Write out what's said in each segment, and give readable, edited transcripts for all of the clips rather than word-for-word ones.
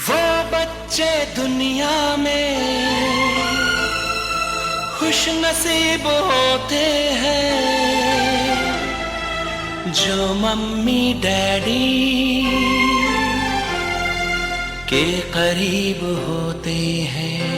वो बच्चे दुनिया में खुश नसीब होते हैं जो मम्मी डैडी के करीब होते हैं।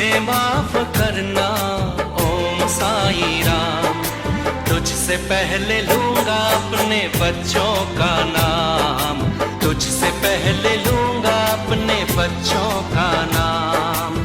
हमें माफ करना ओम साईं राम। तुझसे पहले लूंगा अपने बच्चों का नाम, तुझसे पहले लूंगा अपने बच्चों का नाम।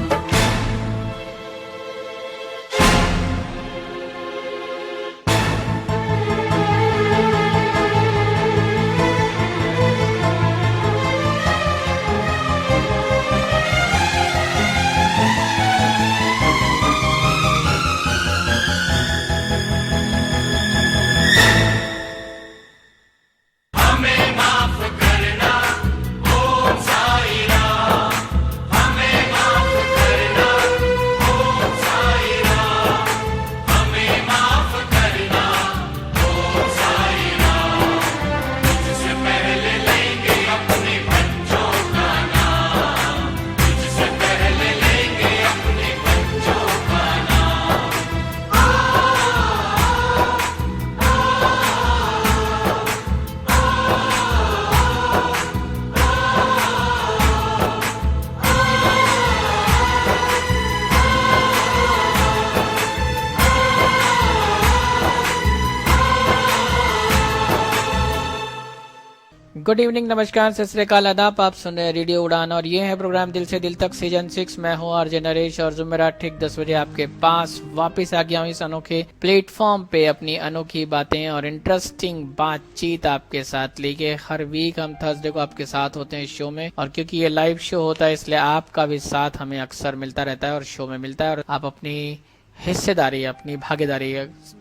गुड इवनिंग, नमस्कार, सत श्री अकाल, आदाब। आप सुन रहे हैं रेडियो उड़ान और ये है प्रोग्राम दिल से दिल तक सीजन 6। मैं हूँ आरजे नरेश और जुमेरात ठीक 10 बजे आपके पास वापस आ गया हूँ इस अनोखे प्लेटफॉर्म पे अपनी अनोखी बातें और इंटरेस्टिंग बातचीत आपके साथ लेके। हर वीक हम थर्सडे को आपके साथ होते हैं इस शो में, और क्योंकि ये लाइव शो होता है इसलिए आपका भी साथ हमें अक्सर मिलता रहता है और शो में मिलता है, और आप अपनी हिस्सेदारी, अपनी भागीदारी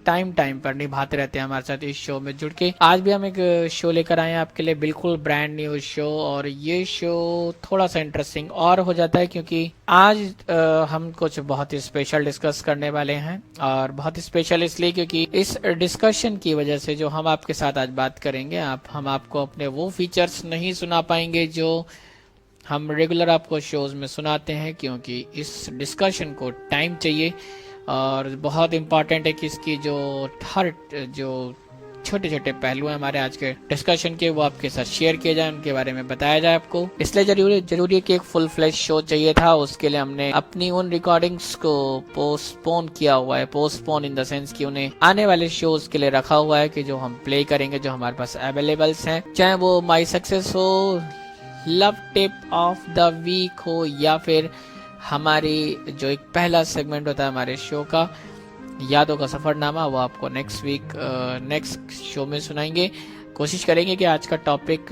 टाइम पर निभाते रहते हैं हमारे साथ इस शो में जुड़ के। आज भी हम एक शो लेकर आए हैं आपके लिए, बिल्कुल ब्रांड न्यू शो, और ये शो थोड़ा सा इंटरेस्टिंग और हो जाता है क्योंकि आज हम कुछ बहुत ही स्पेशल डिस्कस करने वाले हैं। और बहुत ही स्पेशल इसलिए क्योंकि इस डिस्कशन की वजह से जो हम आपके साथ आज बात करेंगे, हम आपको अपने वो फीचर्स नहीं सुना पाएंगे जो हम रेगुलर आपको शोज में सुनाते हैं, क्योंकि इस डिस्कशन को टाइम चाहिए। और बहुत इम्पॉर्टेंट है कि इसकी जो छोटे छोटे पहलू हैं हमारे आज के डिस्कशन के, वो आपके साथ शेयर किए जाए, उनके बारे में बताया जाए आपको। इसलिए जरूरी है कि एक फुल फ्लैश शो चाहिए था। उसके लिए हमने अपनी उन रिकॉर्डिंग्स को पोस्टपोन किया हुआ है, पोस्टपोन इन द सेंस कि उन्हें आने वाले शोज के लिए रखा हुआ है कि जो हम प्ले करेंगे, जो हमारे पास अवेलेबल्स हैं, चाहे वो माई सक्सेस हो, love tip of the week हो, या फिर हमारी जो एक पहला सेगमेंट होता है हमारे शो का, यादों का सफरनामा, वो आपको नेक्स्ट शो में सुनाएंगे। कोशिश करेंगे कि आज का टॉपिक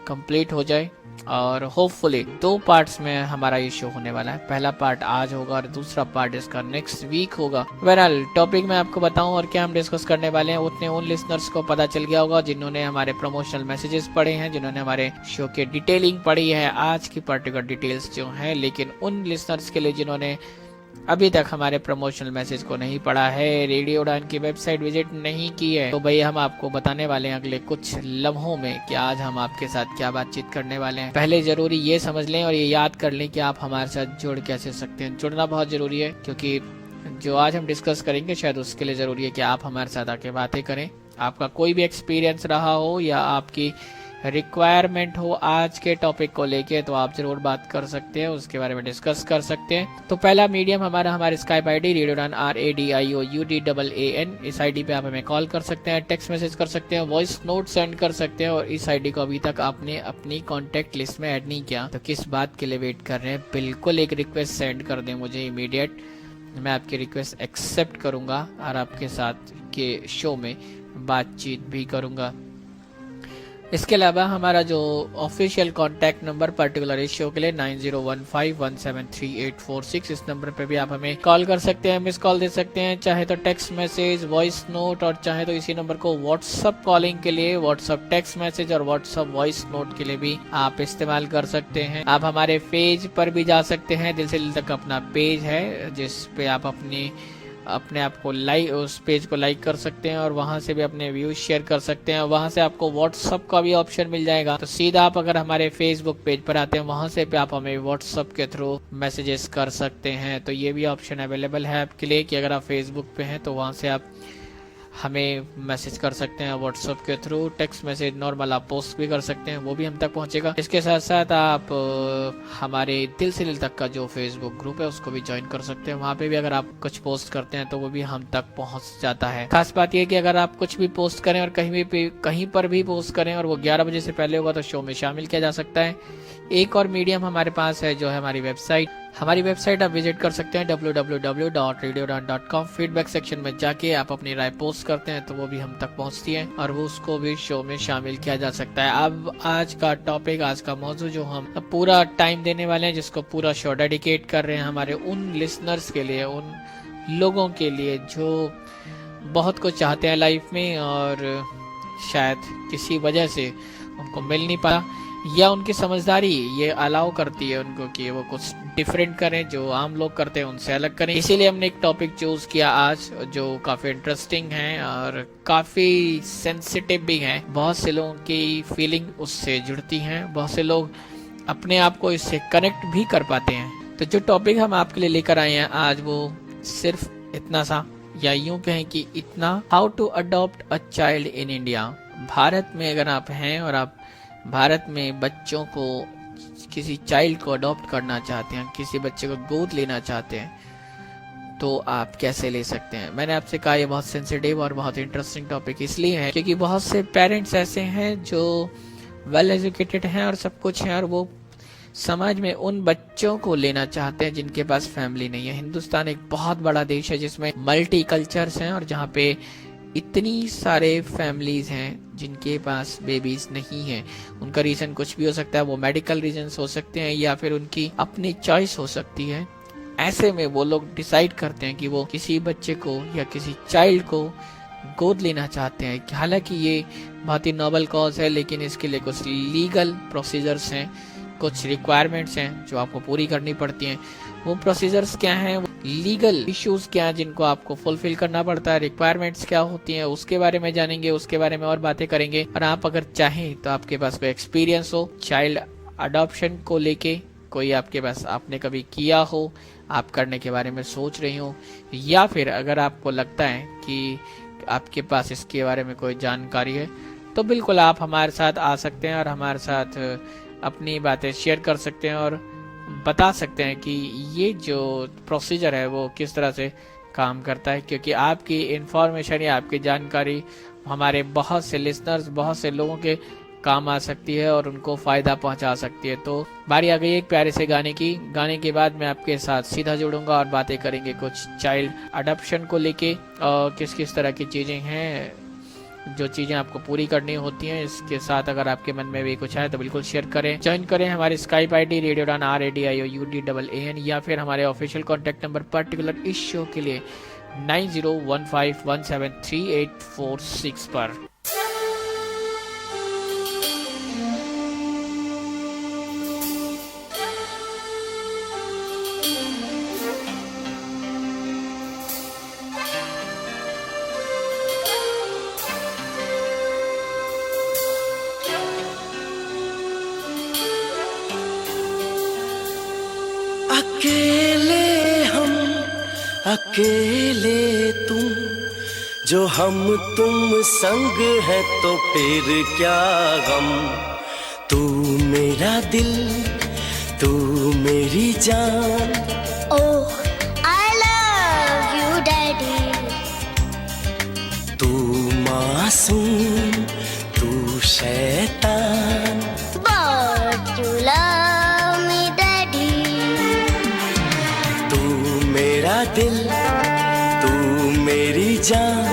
कंप्लीट हो जाए, और होपफुली 2 पार्ट्स में हमारा ये शो होने वाला है। पहला पार्ट आज होगा और दूसरा पार्ट इसका नेक्स्ट वीक होगा। बहरहाल टॉपिक मैं आपको बताऊं और क्या हम डिस्कस करने वाले हैं, उतने उन लिसनर्स को पता चल गया होगा जिन्होंने हमारे प्रमोशनल मैसेजेस पढ़े हैं, जिन्होंने हमारे शो के डिटेलिंग पढ़ी है, आज की पर्टिकुलर डिटेल्स जो हैं। लेकिन उन लिसनर्स के लिए जिन्होंने अभी तक हमारे प्रमोशनल मैसेज को नहीं पढ़ा है, रेडियो उड़ान की वेबसाइट विजिट नहीं की है, तो भाई हम आपको बताने वाले हैं अगले कुछ लम्हों में कि आज हम आपके साथ क्या बातचीत करने वाले हैं। पहले जरूरी ये समझ लें और ये याद कर लें कि आप हमारे साथ जुड़ कैसे सकते हैं। जुड़ना बहुत जरूरी है, क्योंकि जो आज हम डिस्कस करेंगे शायद उसके लिए जरूरी है कि आप हमारे साथ आके बातें करें। आपका कोई भी एक्सपीरियंस रहा हो या आपकी रिक्वायरमेंट हो आज के टॉपिक को लेके, तो आप जरूर बात कर सकते हैं, उसके बारे में डिस्कस कर सकते हैं। तो पहला मीडियम हमारे स्काइप आईडी रेडियो उड़ान RADIOUDAAN, इस आईडी पे आप हमें कॉल कर सकते हैं, टेक्स्ट मैसेज कर सकते हैं, वॉइस नोट सेंड कर सकते हैं। और इस आईडी को अभी तक आपने अपनी कॉन्टेक्ट लिस्ट में ऐड नहीं किया तो किस बात के लिए वेट कर रहे हैं। बिल्कुल एक रिक्वेस्ट सेंड कर दें मुझे इमीडिएट, मैं आपकी रिक्वेस्ट एक्सेप्ट करूंगा और आपके साथ के शो में बातचीत भी करूंगा। इसके अलावा हमारा जो ऑफिशियल कांटेक्ट नंबर पर्टिकुलर इस शो के लिए 9015173846, इस नंबर पे भी आप हमें कॉल कर सकते हैं, मिस कॉल दे सकते हैं, चाहे तो टेक्स्ट मैसेज, वॉइस नोट, और चाहे तो इसी नंबर को व्हाट्सएप कॉलिंग के लिए, व्हाट्सएप टेक्स्ट मैसेज और व्हाट्सएप वॉइस नोट के लिए भी आप इस्तेमाल कर सकते हैं। आप हमारे पेज पर भी जा सकते हैं, दिल से दिल तक अपना पेज है जिस पे आप अपने आप को उस पेज को लाइक कर सकते हैं और वहां से भी अपने व्यूज शेयर कर सकते हैं। वहां से आपको व्हाट्सएप का भी ऑप्शन मिल जाएगा, तो सीधा आप अगर हमारे फेसबुक पेज पर आते हैं वहां से भी आप हमें व्हाट्सएप के थ्रू मैसेजेस कर सकते हैं। तो ये भी ऑप्शन अवेलेबल है आपके लिए कि अगर आप फेसबुक पे हैं तो वहां से आप हमें मैसेज कर सकते हैं व्हाट्सएप के थ्रू, टेक्स्ट मैसेज नॉर्मल आप पोस्ट भी कर सकते हैं, वो भी हम तक पहुंचेगा। इसके साथ साथ आप हमारे दिल से दिल तक का जो फेसबुक ग्रुप है उसको भी ज्वाइन कर सकते हैं। वहाँ पे भी अगर आप कुछ पोस्ट करते हैं तो वो भी हम तक पहुंच जाता है। खास बात यह कि अगर आप कुछ भी पोस्ट करें और कहीं पर भी पोस्ट करें और वो 11 बजे से पहले होगा तो शो में शामिल किया जा सकता है। एक और मीडियम हमारे पास है जो है हमारी वेबसाइट। हमारी वेबसाइट आप विजिट कर सकते हैं www.radiorun.com। फीडबैक सेक्शन में जाके आप अपनी राय पोस्ट करते हैं तो वो भी हम तक पहुंचती है और वो उसको भी शो में शामिल किया जा सकता है। अब आज का टॉपिक, आज का मौजू जो हम पूरा टाइम देने वाले हैं, जिसको पूरा शो डेडिकेट कर रहे हैं हमारे उन लिसनर्स के लिए, उन लोगों के लिए जो बहुत कुछ चाहते हैं लाइफ में और शायद किसी वजह से उनको मिल नहीं पाया, या उनकी समझदारी ये अलाउ करती है उनको कि वो कुछ डिफरेंट करें, जो आम लोग करते हैं उनसे अलग करें। इसीलिए हमने एक टॉपिक चूज किया आज जो काफी इंटरेस्टिंग है और काफी सेंसिटिव भी है। बहुत से लोगों की फीलिंग उससे जुड़ती हैं, बहुत से लोग अपने आप को इससे कनेक्ट भी कर पाते हैं। तो जो टॉपिक हम आपके लिए लेकर आए हैं आज, वो सिर्फ इतना सा, या यूं कहें कि इतना, how to adopt a child in India. Bharat में अगर आप हैं और आप भारत में बच्चों को, किसी चाइल्ड को अडॉप्ट करना चाहते हैं, किसी बच्चे को गोद लेना चाहते हैं, तो आप कैसे ले सकते हैं। मैंने आपसे कहा ये बहुत सेंसिटिव और बहुत इंटरेस्टिंग टॉपिक इसलिए है क्योंकि बहुत से पेरेंट्स ऐसे हैं जो वेल एजुकेटेड हैं और सब कुछ है और वो समाज में उन बच्चों को लेना चाहते हैं जिनके पास फैमिली नहीं है। हिंदुस्तान एक बहुत बड़ा देश है जिसमें मल्टी कल्चर्स हैं और जहाँ पे इतनी सारे फैमिलीज हैं जिनके पास बेबीज नहीं हैं। उनका रीजन कुछ भी हो सकता है, वो मेडिकल रीजंस हो सकते हैं या फिर उनकी अपनी चॉइस हो सकती है। ऐसे में वो लोग डिसाइड करते हैं कि वो किसी बच्चे को या किसी चाइल्ड को गोद लेना चाहते हैं। हालांकि ये बहुत ही नोबल कॉज है, लेकिन इसके लिए कुछ लीगल प्रोसीजर्स हैं, कुछ रिक्वायरमेंट्स हैं जो आपको पूरी करनी पड़ती हैं। वो प्रोसीजर्स क्या हैं, लीगल इश्यूज क्या हैं जिनको आपको फुलफिल करना पड़ता है, रिक्वायरमेंट्स क्या होती हैं, उसके बारे में जानेंगे, उसके बारे में और बातें करेंगे। और आप अगर चाहें तो आपके पास कोई एक्सपीरियंस हो चाइल्ड अडॉप्शन को लेके, कोई आपके पास आपने कभी किया हो, आप करने के बारे में सोच रही हो, या फिर अगर आपको लगता है कि आपके पास इसके बारे में कोई जानकारी है, तो बिल्कुल आप हमारे साथ आ सकते हैं और हमारे साथ अपनी बातें शेयर कर सकते हैं और बता सकते हैं कि ये जो प्रोसीजर है वो किस तरह से काम करता है। क्योंकि आपकी इंफॉर्मेशन या आपकी जानकारी हमारे बहुत से लिसनर्स, बहुत से लोगों के काम आ सकती है और उनको फायदा पहुंचा सकती है। तो बारी आ गई एक प्यारे से गाने की। गाने के बाद मैं आपके साथ सीधा जुड़ूंगा और बातें करेंगे कुछ चाइल्ड अडॉप्शन को लेके और किस किस तरह की चीजें हैं, जो चीजें आपको पूरी करनी होती हैं। इसके साथ अगर आपके मन में भी कुछ है तो बिल्कुल शेयर करें। ज्वाइन करें हमारे Skype ID radio run RADIOUDAAN, या फिर हमारे ऑफिशियल कॉन्टेक्ट नंबर पर्टिकुलर इस शो के लिए 9015173846 पर। अकेले हम, अकेले तुम, जो हम तुम संग है तो फिर क्या गम। तू मेरा दिल, तू मेरी जान। Oh, I love you, Daddy. तू मासूम, तू शैतान। But you love me, Daddy. तू मेरा दिल, तू मेरी जान।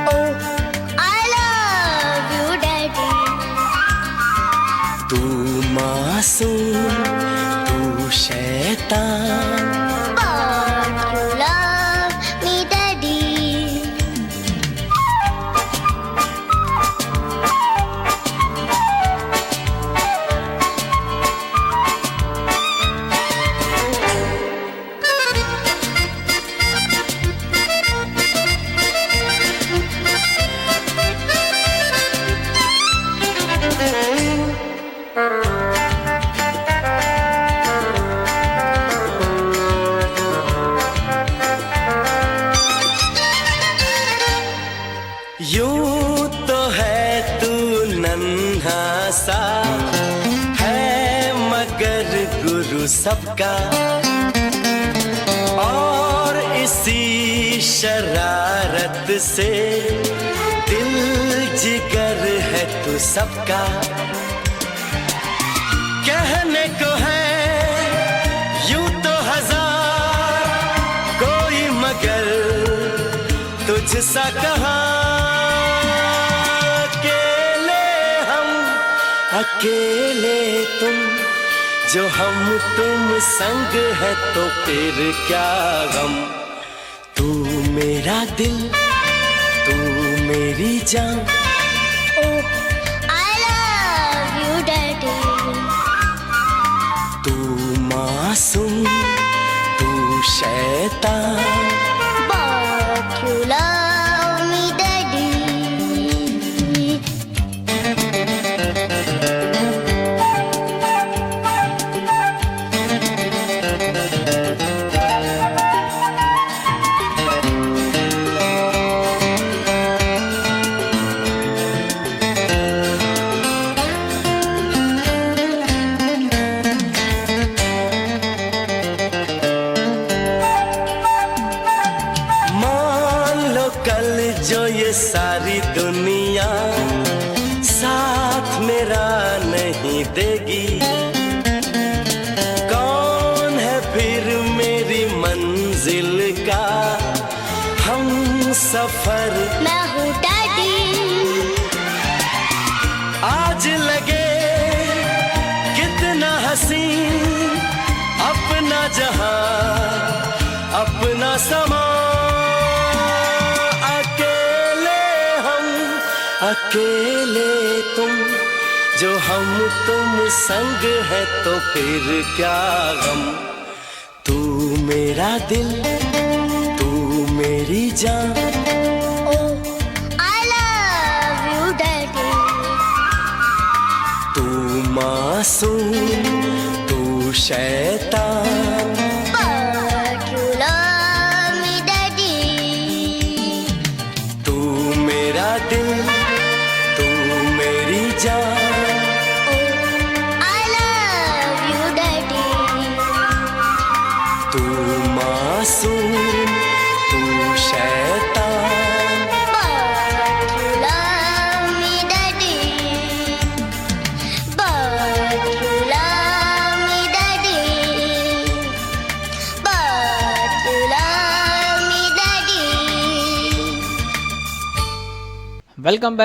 Oh, I love you, Daddy. तू मासूम, तू शैतान। But you love me, Daddy. सा है मगर गुरु सबका, और इसी शरारत से दिल जिगर है तू सबका। कहने को है यूं तो हजार कोई, मगर तुझसा कहाँ। अकेले तुम जो हम तुम संग है तो फिर क्या गम। तू मेरा दिल, तू मेरी जान। Oh, I love you, Daddy. तू मासूम, तू शैतान, But you love me, Daddy. जो ये सारी दुनिया साथ मेरा नहीं देगी, कौन है फिर मेरी मंजिल का हम सफर। मैं हूँ डैडी। आज लगे कितना हसीन अपना जहां अपना समा। अकेले तुम जो हम तुम संग है तो फिर क्या गम। तू मेरा दिल, तू मेरी जान। Oh, I love you, Daddy. तू मासूम, तू शैतान, But you love me, Daddy. तू मेरा दिल, I love you, Daddy. तू मासूम, तू शैतान, But you love me, Daddy. But you love me, Daddy. But you love me, Daddy. Welcome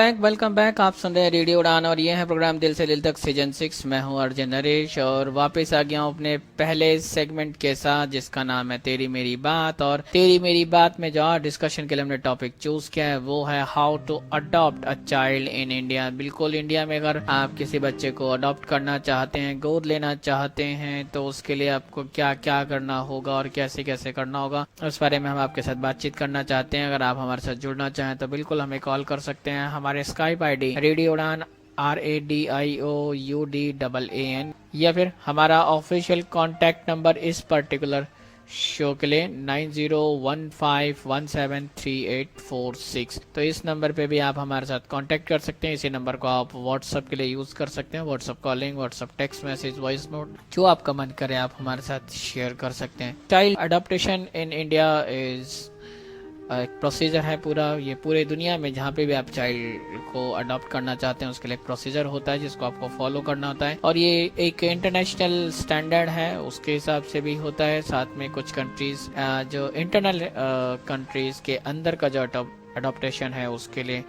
back. आप सुन रहे हैं रेडियो उड़ान और ये है प्रोग्राम दिल से दिल तक सीजन 6। मैं हूं अर्जुन नरेश और वापस आ गया हूं अपने पहले सेगमेंट के साथ जिसका नाम है तेरी मेरी बात। और तेरी मेरी बात में जो डिस्कशन के लिए हमने टॉपिक चूज किया है वो है how to adopt a child in India. बिल्कुल इंडिया में अगर आप किसी बच्चे को अडॉप्ट करना चाहते हैं, गोद लेना चाहते हैं, तो उसके लिए आपको क्या क्या करना होगा और कैसे कैसे करना होगा, उस बारे में हम आपके साथ बातचीत करना चाहते हैं। अगर आप हमारे साथ जुड़ना चाहें तो बिल्कुल हमें कॉल कर सकते हैं। हमारे स्काइप आईडी रेडियो उड़ान RADIOUDAAN, या फिर हमारा ऑफिशियल कॉन्टैक्ट नंबर इस पर्टिकुलर शो के लिए 9015173846। तो इस नंबर पे भी आप हमारे साथ कांटेक्ट कर सकते हैं। इसी नंबर को आप व्हाट्सएप के लिए यूज कर सकते हैं। WhatsApp calling, WhatsApp text message, voice note, जो आपका मन करे आप हमारे साथ शेयर कर सकते हैं। Child adaptation in India is एक प्रोसीजर है पूरा, ये पूरे दुनिया में जहाँ पे भी आप चाइल्ड को अडॉप्ट करना चाहते हैं उसके लिए एक प्रोसीजर होता है जिसको आपको फॉलो करना होता है। और ये एक इंटरनेशनल स्टैंडर्ड है, उसके हिसाब से भी होता है। साथ में कुछ कंट्रीज जो इंटरनल कंट्रीज के अंदर का जो अडॉप्टेशन है उसके लिए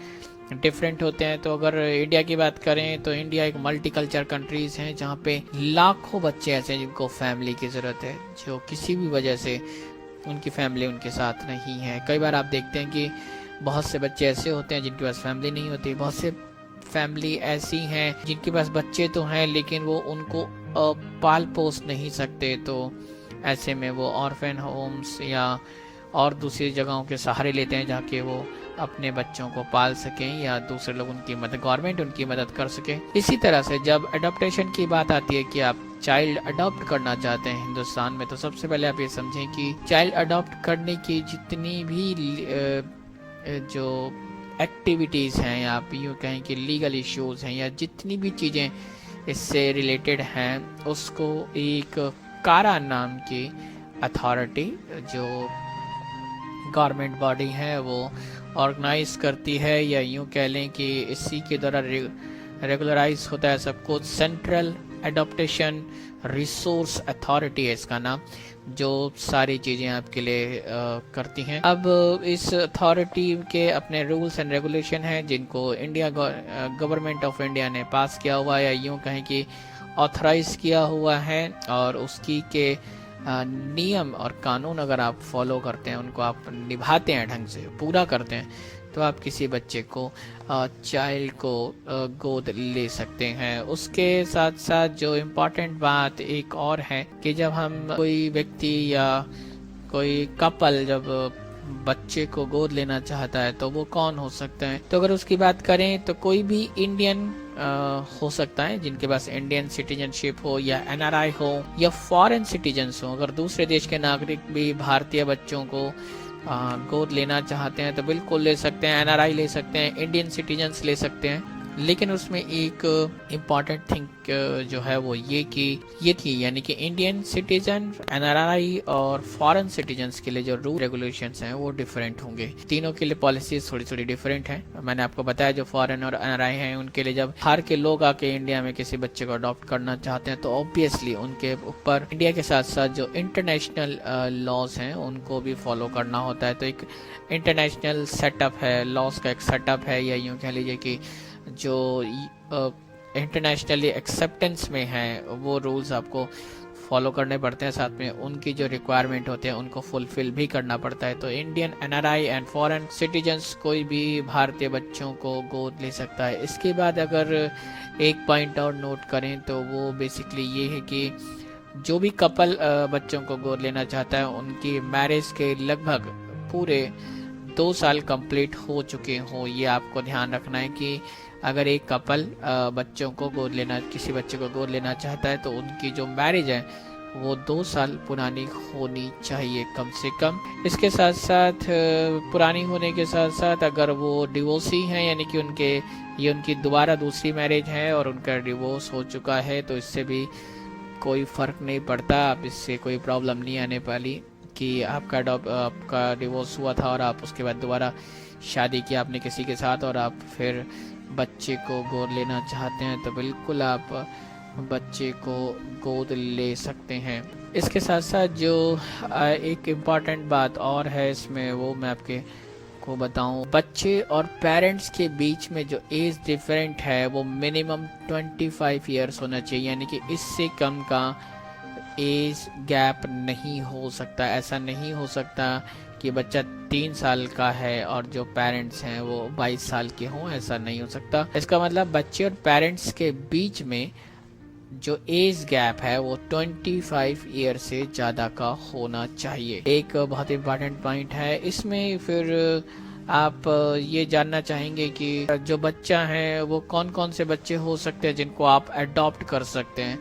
डिफरेंट होते हैं। तो अगर इंडिया की बात करें तो इंडिया एक मल्टीकल्चर कंट्रीज है जहाँ पे लाखों बच्चे ऐसे हैं जिनको फैमिली की जरूरत है, जो किसी भी वजह से उनकी फैमिली उनके साथ नहीं है। कई बार आप देखते हैं कि बहुत से बच्चे ऐसे होते हैं जिनके पास फैमिली नहीं होती। बहुत से फैमिली ऐसी हैं जिनके पास बच्चे तो हैं लेकिन वो उनको पाल पोस नहीं सकते। तो ऐसे में वो ऑर्फन होम्स या और दूसरी जगहों के सहारे लेते हैं जहाँ के वो अपने बच्चों को पाल सकें या दूसरे लोग उनकी मदद, गवर्नमेंट उनकी मदद कर सके। इसी तरह से जब अडॉप्टेशन की बात आती है कि आप चाइल्ड अडॉप्ट करना चाहते हैं हिंदुस्तान में, तो सबसे पहले आप ये समझें कि चाइल्ड अडॉप्ट करने की जितनी भी जो एक्टिविटीज़ हैं या आप यूँ कहें कि लीगल इश्यूज़ हैं या जितनी भी चीज़ें इससे रिलेटेड हैं उसको एक कारा नाम की अथॉरिटी जो गवर्नमेंट बॉडी है वो ऑर्गेनाइज करती है, या यूँ कह लें कि इसी के द्वारा रेगुलराइज होता है सब कुछ। सेंट्रल एडॉप्टेशन रिसोर्स अथॉरिटी है इसका नाम, जो सारी चीज़ें आपके लिए करती हैं। अब इस अथॉरिटी के अपने रूल्स एंड रेगुलेशन हैं जिनको इंडिया गवर्नमेंट ऑफ इंडिया ने पास किया हुआ है या यूँ कहें कि ऑथराइज किया हुआ है, और उसकी के नियम और कानून अगर आप फॉलो करते हैं, उनको आप निभाते हैं, ढंग से पूरा करते हैं, तो आप किसी बच्चे को चाइल्ड को गोद ले सकते हैं। उसके साथ साथ जो इम्पोर्टेंट बात एक और है कि जब हम कोई व्यक्ति या कोई कपल जब बच्चे को गोद लेना चाहता है तो वो कौन हो सकते हैं, तो अगर उसकी बात करें तो कोई भी इंडियन हो सकता है जिनके पास इंडियन सिटीजनशिप हो या एनआरआई हो या फॉरेन सिटीजन्स हो। अगर दूसरे देश के नागरिक भी भारतीय बच्चों को गोद लेना चाहते हैं तो बिल्कुल ले सकते हैं, एनआरआई ले सकते हैं, इंडियन सिटीजन्स ले सकते हैं। लेकिन उसमें एक इम्पॉर्टेंट थिंग जो है वो ये थी यानी कि इंडियन सिटीजन, एनआरआई और फॉरेन सिटीजन्स के लिए जो रूल रेगुलेशंस हैं वो डिफरेंट होंगे। तीनों के लिए पॉलिसीज थोड़ी थोड़ी डिफरेंट हैं। मैंने आपको बताया जो फॉरेन और एनआरआई हैं उनके लिए जब बाहर के लोग आके इंडिया में किसी बच्चे को अडॉप्ट करना चाहते हैं तो ऑब्वियसली उनके ऊपर इंडिया के साथ साथ जो इंटरनेशनल लॉज हैं उनको भी फॉलो करना होता है। तो एक इंटरनेशनल सेटअप है, लॉज का एक सेटअप है, या यूँ कह लीजिए कि जो इंटरनेशनली एक्सेप्टेंस में है वो रूल्स आपको फॉलो करने पड़ते हैं, साथ में उनकी जो रिक्वायरमेंट होते हैं उनको फुलफिल भी करना पड़ता है। तो Indian, NRI and foreign citizens कोई भी भारतीय बच्चों को गोद ले सकता है। इसके बाद अगर एक पॉइंट और नोट करें तो वो बेसिकली ये है कि जो भी कपल बच्चों को गोद लेना चाहता है उनकी मैरिज के लगभग पूरे 2 साल कंप्लीट हो चुके हों। ये आपको ध्यान रखना है कि अगर एक कपल बच्चों को गोद लेना, किसी बच्चे को गोद लेना चाहता है तो उनकी जो मैरिज है वो 2 साल पुरानी होनी चाहिए कम से कम। इसके साथ साथ पुरानी होने के साथ साथ अगर वो डिवोर्सी हैं यानी कि उनकी दोबारा दूसरी मैरिज है और उनका डिवोर्स हो चुका है तो इससे भी कोई फ़र्क नहीं पड़ता, आप इससे कोई प्रॉब्लम नहीं आने वाली कि आपका डिवोर्स हुआ था और आप उसके बाद दोबारा शादी की आपने किसी के साथ और आप फिर बच्चे को गोद लेना चाहते हैं तो बिल्कुल आप बच्चे को गोद ले सकते हैं। इसके साथ साथ जो एक इम्पॉर्टेंट बात और है इसमें वो मैं आपके को बताऊं, बच्चे और पेरेंट्स के बीच में जो एज डिफरेंट है वो मिनिमम 25 इयर्स होना चाहिए, यानी कि इससे कम का एज गैप नहीं हो सकता। ऐसा नहीं हो सकता कि बच्चा 3 साल का है और जो पेरेंट्स हैं वो 22 साल के हों, ऐसा नहीं हो सकता। इसका मतलब बच्चे और पेरेंट्स के बीच में जो एज गैप है वो 25 ईयर से ज़्यादा का होना चाहिए। एक बहुत इम्पॉर्टेंट पॉइंट है इसमें। फिर आप ये जानना चाहेंगे कि जो बच्चा है वो कौन कौन से बच्चे हो सकते हैं जिनको आप अडॉप्ट कर सकते हैं।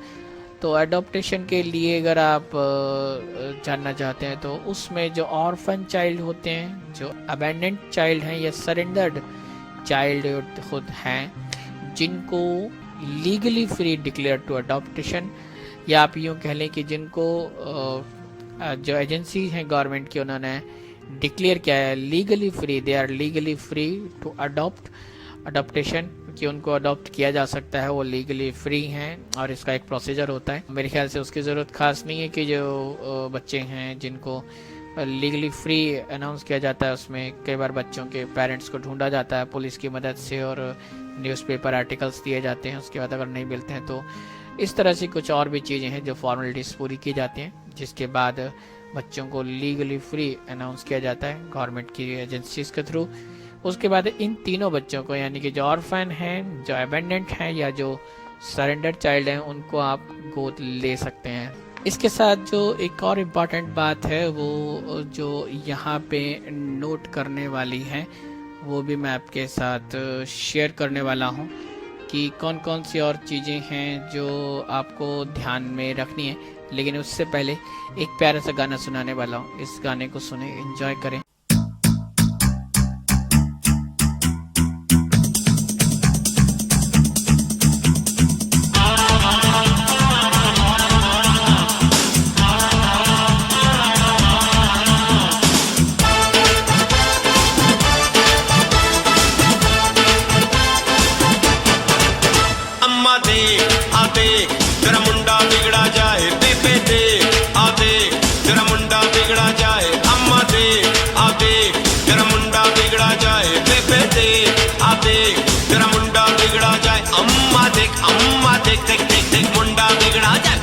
तो अडॉप्टेशन के लिए अगर आप जानना चाहते हैं तो उसमें जो ऑर्फन चाइल्ड होते हैं, जो अबैंडन्ड चाइल्ड हैं या सरेंडर्ड चाइल्ड हैं, जिनको legally free declare to adoptation, या आप यूँ कह लें कि जिनको जो एजेंसी हैं गवर्नमेंट की उन्होंने डिक्लेयर किया है legally free, they are legally free to adoptation, कि उनको अडॉप्ट किया जा सकता है, वो लीगली फ्री हैं और इसका एक प्रोसीजर होता है। मेरे ख्याल से उसकी ज़रूरत खास नहीं है कि जो बच्चे हैं जिनको लीगली फ्री अनाउंस किया जाता है उसमें कई बार बच्चों के पेरेंट्स को ढूंढा जाता है पुलिस की मदद से और न्यूज़पेपर आर्टिकल्स दिए जाते हैं, उसके बाद अगर नहीं मिलते हैं तो इस तरह से कुछ और भी चीज़ें हैं जो फॉर्मेलिटीज़ पूरी की जाती हैं, जिसके बाद बच्चों को लीगली फ्री अनाउंस किया जाता है गवर्नमेंट की एजेंसीज के थ्रू। उसके बाद इन तीनों बच्चों को यानी कि जो ऑर्फन हैं, जो अबैंडन्ड हैं या जो सरेंडर चाइल्ड हैं, उनको आप गोद ले सकते हैं। इसके साथ जो एक और इम्पॉर्टेंट बात है वो जो यहाँ पे नोट करने वाली है वो भी मैं आपके साथ शेयर करने वाला हूँ कि कौन कौन सी और चीज़ें हैं जो आपको ध्यान में रखनी है। लेकिन उससे पहले एक प्यारा सा गाना सुनाने वाला हूँ, इस गाने को सुने, एंजॉय करें। बिगड़ा जाए अम्मा देख आ देख तेरा मुंडा बिगड़ा जाए बेबे देख आ देख तेरा मुंडा बिगड़ा जाए अम्मा देख देख देख देख मुंडा बिगड़ा जाए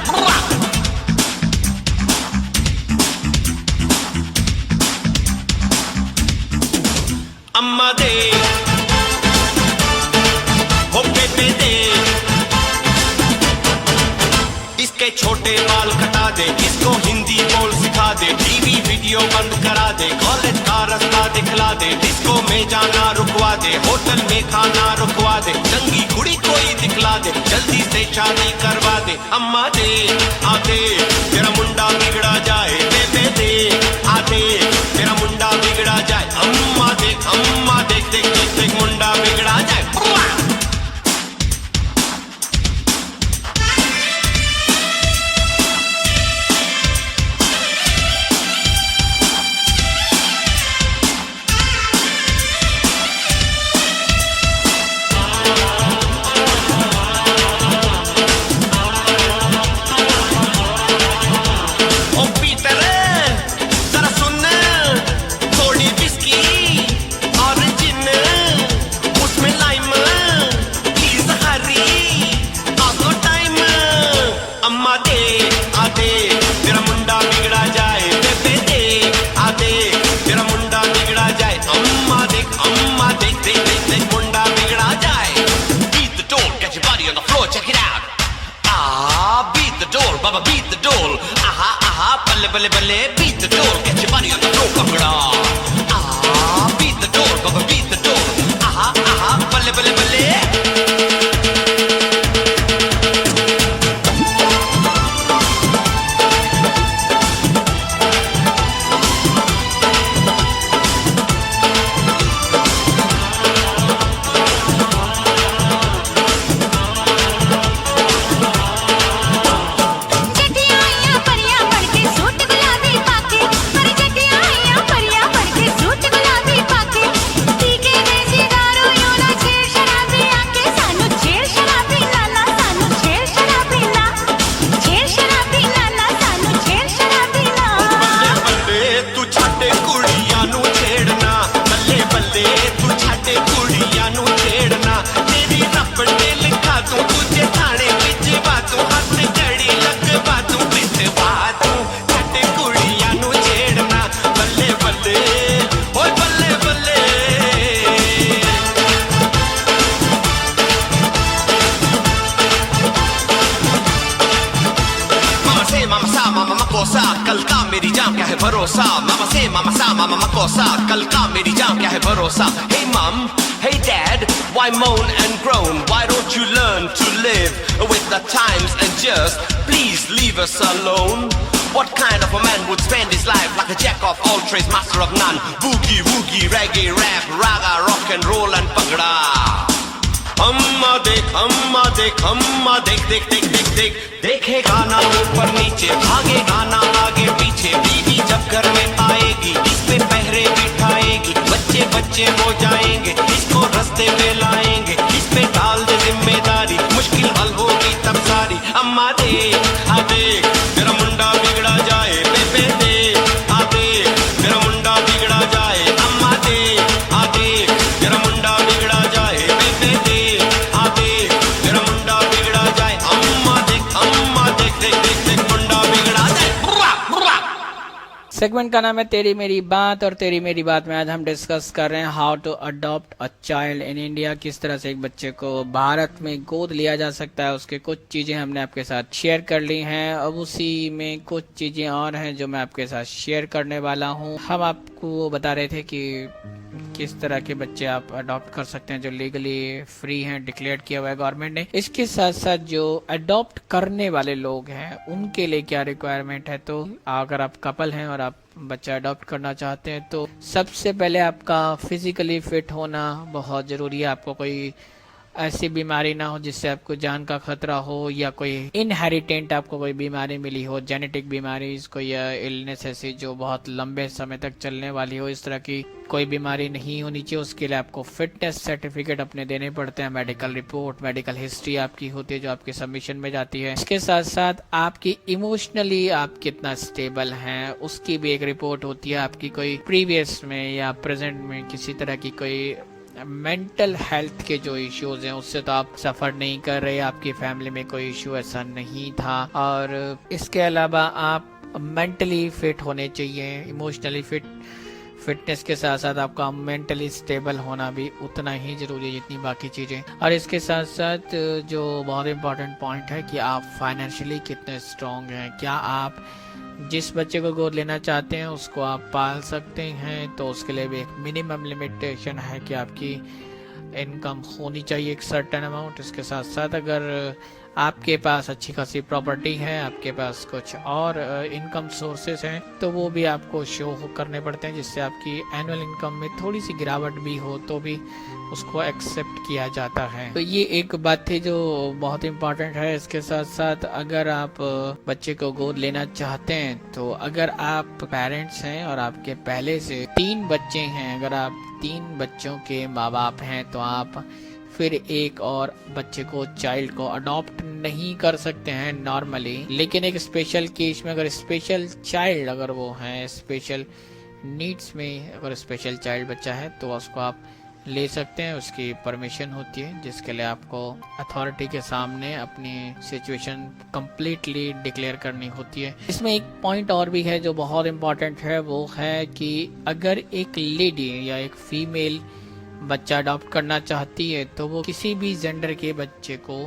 अम्मा देख हो बेबे देख इसके छोटे बाल कटा दे इसको हिंदी बोल सिखा दे टीवी वीडियो बंद करा दे कॉलेज का रास्ता दिखला दे डिस्को में जाना रुकवा दे होटल में खाना रुकवा दे चंगी कुड़ी कोई दिखला दे जल्दी से शादी करवा दे अम्मा दे आते तेरा मुंडा बिगड़ा जाए बेबे दे आते तेरा मुंडा बिगड़ा जाए अम्मा देख देख देख देख मुंडा बिगड़ा जाए Baba beat the door, aha aha, balle balle balle, beat the door, get your body on the floor, kakada. Ah, beat the door, Baba beat the door, aha aha, balle balle balle. कल का मेरी जान क्या है भरोसा मामा से मामा सा मामा मकोसा कल का मेरी जान क्या है भरोसा Hey mom, hey dad, why moan and groan? Why don't you learn to live with the times and just please leave us alone? What kind of a man would spend his life like a jack of all trades, master of none? Boogie, woogie, reggae, rap, raga, rock and roll and bhangra. अम्मा देख देख देख देख देख देखेगा ना ऊपर नीचे भागेगा ना आगे पीछे बीवी जब घर में आएगी इस पे पहरे बिठाएगी बच्चे बच्चे हो जाएंगे इसको रास्ते पे लाएंगे इस पे डाल दे जिम्मेदारी मुश्किल हल होगी तब सारी अम्मा देख आ देख तेरा मुंडा बिगड़ा जाए बेबे देख आ देख तेरा मुंडा बिगड़ा जाए अम्मा देख आ देख तेरा मुंडा बिगड़ा जाए बेबे देख आ देख तेरा मुंडा बिगड़ा जाए अम्मा देख देख देख देख मुंडा बिगड़ा जाए सेगमेंट का नाम है तेरी मेरी बात और तेरी मेरी बात में आज हम डिस्कस कर रहे हैं how to adopt a child in India. किस तरह से एक बच्चे को भारत में गोद लिया जा सकता है, उसके कुछ चीजें हमने आपके साथ शेयर कर ली हैं। अब उसी में कुछ चीजें और हैं जो मैं आपके साथ शेयर करने वाला हूं। हम आपको बता रहे थे कि किस तरह के बच्चे आप अडॉप्ट कर सकते हैं जो लीगली फ्री हैं, डिक्लेयर किया हुआ है गवर्नमेंट ने। इसके साथ साथ जो अडॉप्ट करने वाले लोग हैं उनके लिए क्या रिक्वायरमेंट है। तो अगर आप कपल हैं और आप बच्चा अडॉप्ट करना चाहते हैं तो सबसे पहले आपका फिजिकली फिट होना बहुत जरूरी है। आपको कोई ऐसी बीमारी ना हो जिससे आपको जान का खतरा हो, या कोई इनहेरिटेंट आपको कोई बीमारी मिली हो, जेनेटिक बीमारी, कोई इलनेस ऐसी जो बहुत लंबे समय तक चलने वाली हो, इस तरह की कोई बीमारी नहीं होनी चाहिए। उसके लिए आपको फिटनेस सर्टिफिकेट अपने देने पड़ते हैं, मेडिकल रिपोर्ट, मेडिकल हिस्ट्री आपकी होती है जो आपके सबमिशन में जाती है। इसके साथ साथ आपकी इमोशनली आप कितना स्टेबल हैं उसकी भी एक रिपोर्ट होती है। आपकी कोई प्रीवियस में या प्रेजेंट में किसी तरह की कोई मेंटल हेल्थ के जो इश्यूज हैं उससे तो आप सफर नहीं कर रहे, आपकी फैमिली में कोई इश्यू ऐसा नहीं था। और इसके अलावा आप मेंटली फिट होने चाहिए, इमोशनली फिटनेस के साथ साथ आपका मेंटली स्टेबल होना भी उतना ही जरूरी है जितनी बाकी चीजें। और इसके साथ साथ जो बहुत इंपॉर्टेंट पॉइंट है कि आप फाइनेंशियली कितने स्ट्रांग हैं, क्या आप जिस बच्चे को गोद लेना चाहते हैं उसको आप पाल सकते हैं। तो उसके लिए भी एक मिनिमम लिमिटेशन है कि आपकी इनकम होनी चाहिए एक सर्टेन अमाउंट। इसके साथ साथ अगर आपके पास अच्छी खासी प्रॉपर्टी है, आपके पास कुछ और इनकम सोर्सेस हैं, तो वो भी आपको शो करने पड़ते हैं, जिससे आपकी एनुअल इनकम में थोड़ी सी गिरावट भी हो तो भी उसको एक्सेप्ट किया जाता है। तो ये एक बात थी जो बहुत इम्पोर्टेंट है। इसके साथ साथ अगर आप बच्चे को गोद लेना चाहते हैं, तो अगर आप पेरेंट्स हैं और आपके पहले से 3 बच्चे हैं, अगर आप 3 बच्चों के माँ बाप हैं, तो आप फिर एक और बच्चे को, चाइल्ड को अडॉप्ट नहीं कर सकते हैं नॉर्मली। लेकिन एक स्पेशल केस में अगर स्पेशल चाइल्ड अगर वो है, स्पेशल नीड्स में अगर स्पेशल चाइल्ड बच्चा है, तो उसको आप ले सकते हैं। उसकी परमिशन होती है, जिसके लिए आपको अथॉरिटी के सामने अपनी सिचुएशन कंप्लीटली डिक्लेयर करनी होती है। इसमें एक पॉइंट और भी है जो बहुत इम्पोर्टेंट है, वो है कि अगर एक लेडी या एक फीमेल बच्चा अडॉप्ट करना चाहती है तो वो किसी भी जेंडर के बच्चे को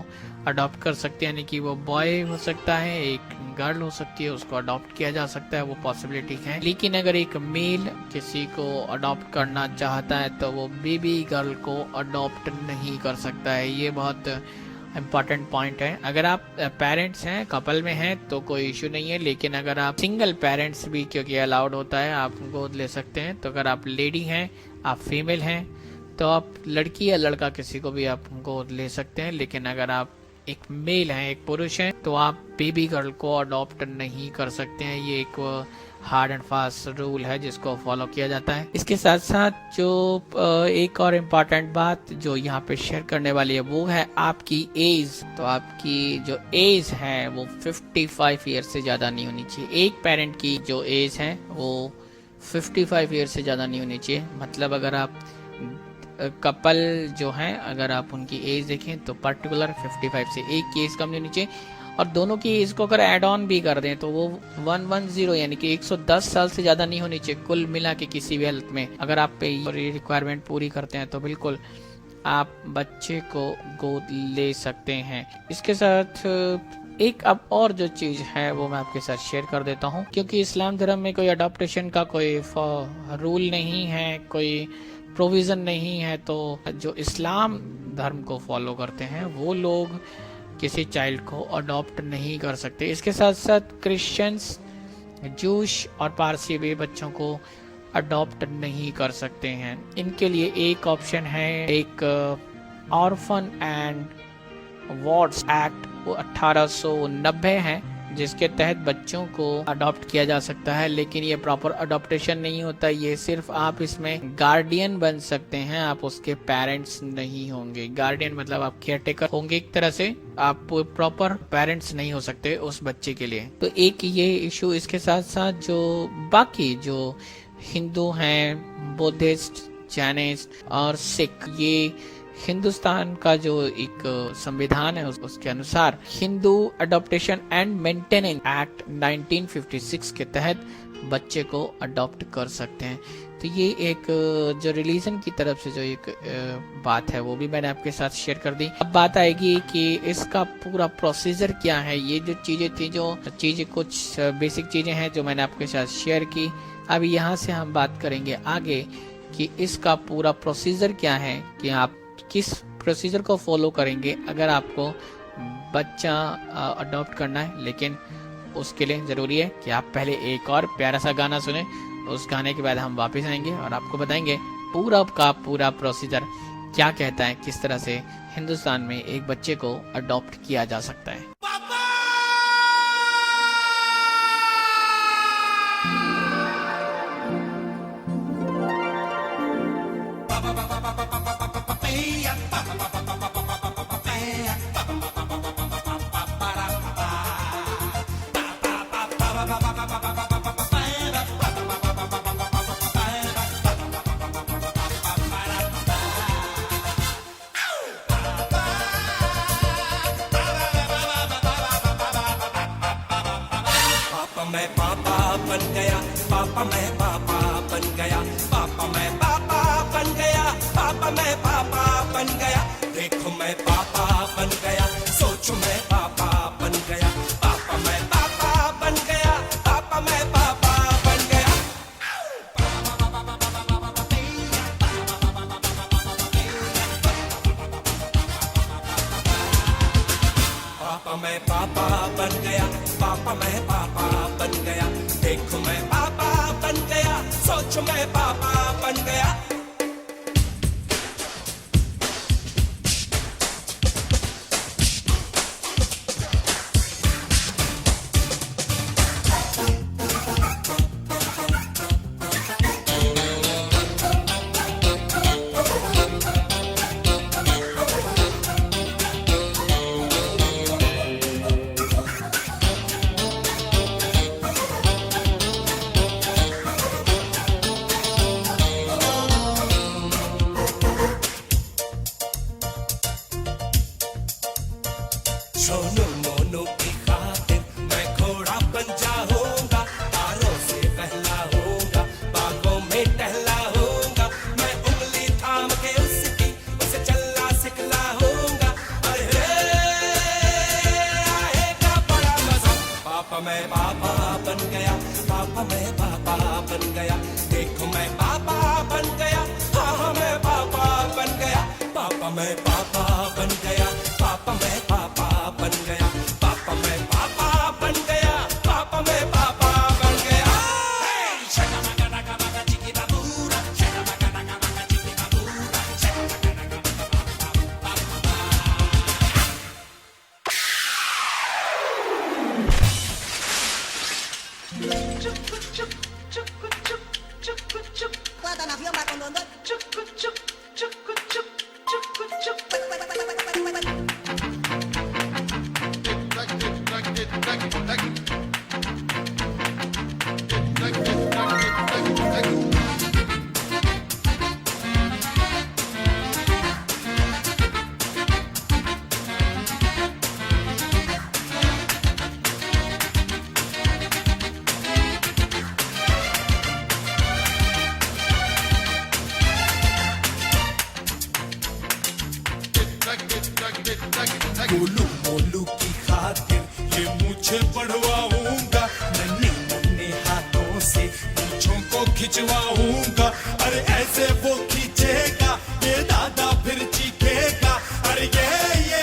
अडॉप्ट कर सकते हैं, यानी कि वो बॉय हो सकता है, एक गर्ल हो सकती है, उसको अडॉप्ट किया जा सकता है, वो पॉसिबिलिटी है। लेकिन अगर एक मेल किसी को अडॉप्ट करना चाहता है तो वो बेबी गर्ल को अडॉप्ट नहीं कर सकता है। ये बहुत इम्पॉर्टेंट पॉइंट है। अगर आप पेरेंट्स हैं, कपल में हैं, तो कोई इशू नहीं है। लेकिन अगर आप सिंगल पेरेंट्स भी, क्योंकि अलाउड होता है, आप गोद ले सकते हैं। तो अगर आप लेडी हैं, आप फीमेल हैं, तो आप लड़की या लड़का किसी को भी आप गोद ले सकते हैं। लेकिन अगर आप एक मेल हैं, एक पुरुष हैं, तो आप बेबी गर्ल को अडॉप्ट नहीं कर सकते हैं। ये एक हार्ड एंड फास्ट रूल है जिसको फॉलो किया जाता है। इसके साथ साथ जो एक और इम्पॉर्टेंट बात जो यहाँ पे शेयर करने वाली है वो है आपकी एज। तो आपकी जो एज है वो 55 ईयर से ज्यादा नहीं होनी चाहिए। एक पेरेंट की जो एज है वो 55 ईयर से ज्यादा नहीं होनी चाहिए। मतलब अगर आप कपल जो हैं, अगर आप उनकी एज देखें तो पर्टिकुलर 55 से एक की एज कम नहीं होनी चाहिए। और दोनों की एज को अगर ऐड ऑन भी कर दें तो वो 110 यानी कि 110 साल से ज्यादा नहीं होनी चाहिए कुल मिला के किसी भी हेल्थ में। अगर आप पे ये रिक्वायरमेंट पूरी करते हैं तो बिल्कुल आप बच्चे को गोद ले सकते हैं। इसके साथ एक अब और जो चीज है वो मैं आपके साथ शेयर कर देता हूँ, क्योंकि इस्लाम धर्म में कोई अडॉप्टेशन का कोई रूल नहीं है, कोई प्रोविजन नहीं है। तो जो इस्लाम धर्म को फॉलो करते हैं वो लोग किसी चाइल्ड को अडॉप्ट नहीं कर सकते। इसके साथ साथ क्रिश्चियंस, जूश और पारसी भी बच्चों को अडॉप्ट नहीं कर सकते हैं। इनके लिए एक ऑप्शन है, एक ऑर्फन एंड वार्ड्स एक्ट, वो 1890 है, जिसके तहत बच्चों को अडॉप्ट किया जा सकता है। लेकिन ये प्रॉपर अडॉप्टेशन नहीं होता, ये सिर्फ आप इसमें गार्डियन बन सकते हैं, आप उसके पेरेंट्स नहीं होंगे। गार्डियन मतलब आप केयरटेकर होंगे एक तरह से, आप प्रॉपर पेरेंट्स नहीं हो सकते उस बच्चे के लिए। तो एक ये इशू। इसके साथ साथ जो बाकी जो हिंदू हैं, बुद्धिस्ट, जैनिस्ट और सिख, ये हिंदुस्तान का जो एक संविधान है उसके अनुसार Hindu adaptation and maintenance act 1956 के तहत बच्चे को अडॉप्ट कर सकते हैं। तो ये एक जो रिलीजन की तरफ से जो एक बात है वो भी मैंने आपके साथ शेयर कर दी। अब बात आएगी कि इसका पूरा प्रोसीजर क्या है। ये जो चीजें थी, जो चीजें कुछ बेसिक चीजें हैं जो मैंने आपके साथ शेयर की। अब यहाँ से हम बात करेंगे आगे कि इसका पूरा प्रोसीजर क्या है, कि आप किस प्रोसीजर को फॉलो करेंगे अगर आपको बच्चा अडॉप्ट करना है। लेकिन उसके लिए जरूरी है कि आप पहले एक और प्यारा सा गाना सुने। उस गाने के बाद हम वापस आएंगे और आपको बताएंगे पूरा का पूरा प्रोसीजर क्या कहता है किस तरह से हिंदुस्तान में एक बच्चे को अडॉप्ट किया जा सकता है। मैं पापा बन गया, पापा मैं पापा बन गया, पापा मैं पापा बन गया, पापा मैं पापा बन गया, देखो मैं पापा बन गया, सोचो मैं पापा बन गया, पापा मैं पापा बन गया, पापा मैं पापा बन गया। पापा मैं पापा बन गया, पापा मैं पापा बन गया, देखो मैं पापा बन गया, सोचो मैं पापा बन गया। सोनू मोनू की खातिर मैं घोड़ा बन जाऊंगा, तारों से बहला होऊंगा, बागों में टहला होऊंगा, मैं उंगली थाम के उसकी उसे चलना सिखला होऊंगा, अरे आएगा बड़ा मजा। पापा मैं पापा बन गया, पापा मैं पापा बन गया, देखो मैं पापा बन गया, हाँ मैं पापा बन गया, पापा मैं पापा बन गया, पापा मैं पापा बन गया, पापा मैं पापा बन गया, पापा मैं पापा बन गया। Plata na fiamma con don Golu Molu की खातिर ये मुझे बढ़वाऊंगा, नन्हे नन्हे हाथों से मूंछों को खिंचवाऊंगा, अरे ऐसे वो खींचेगा ये दादा फिर चीखेगा, अरे ये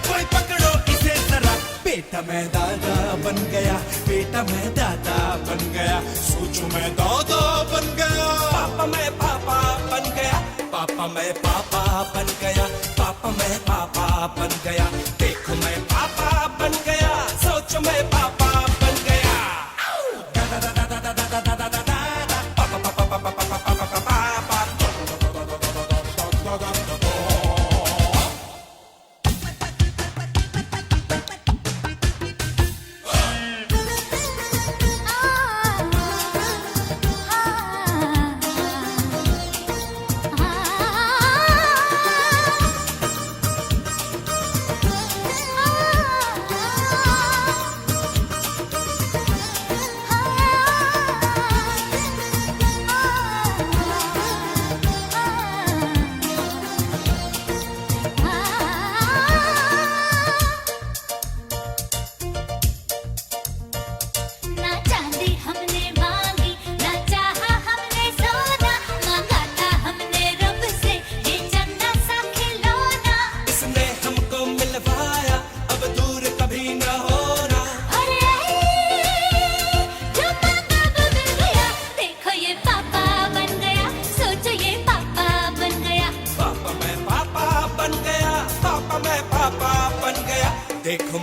कोई पकड़ो इसे जरा। बेटा मैं दादा बन गया, बेटा मैं दादा बन गया, सोचो मैं दादा बन गया, पापा मैं पापा बन गया, पापा मैं पापा बन गया, पापा मैं पापा बन गया, देखो मैं पापा बन गया, सोचो मैं पापा बन गया। दादा दादा दादा दादा दादा दादा पापा पापा पापा पापा पापा पापा।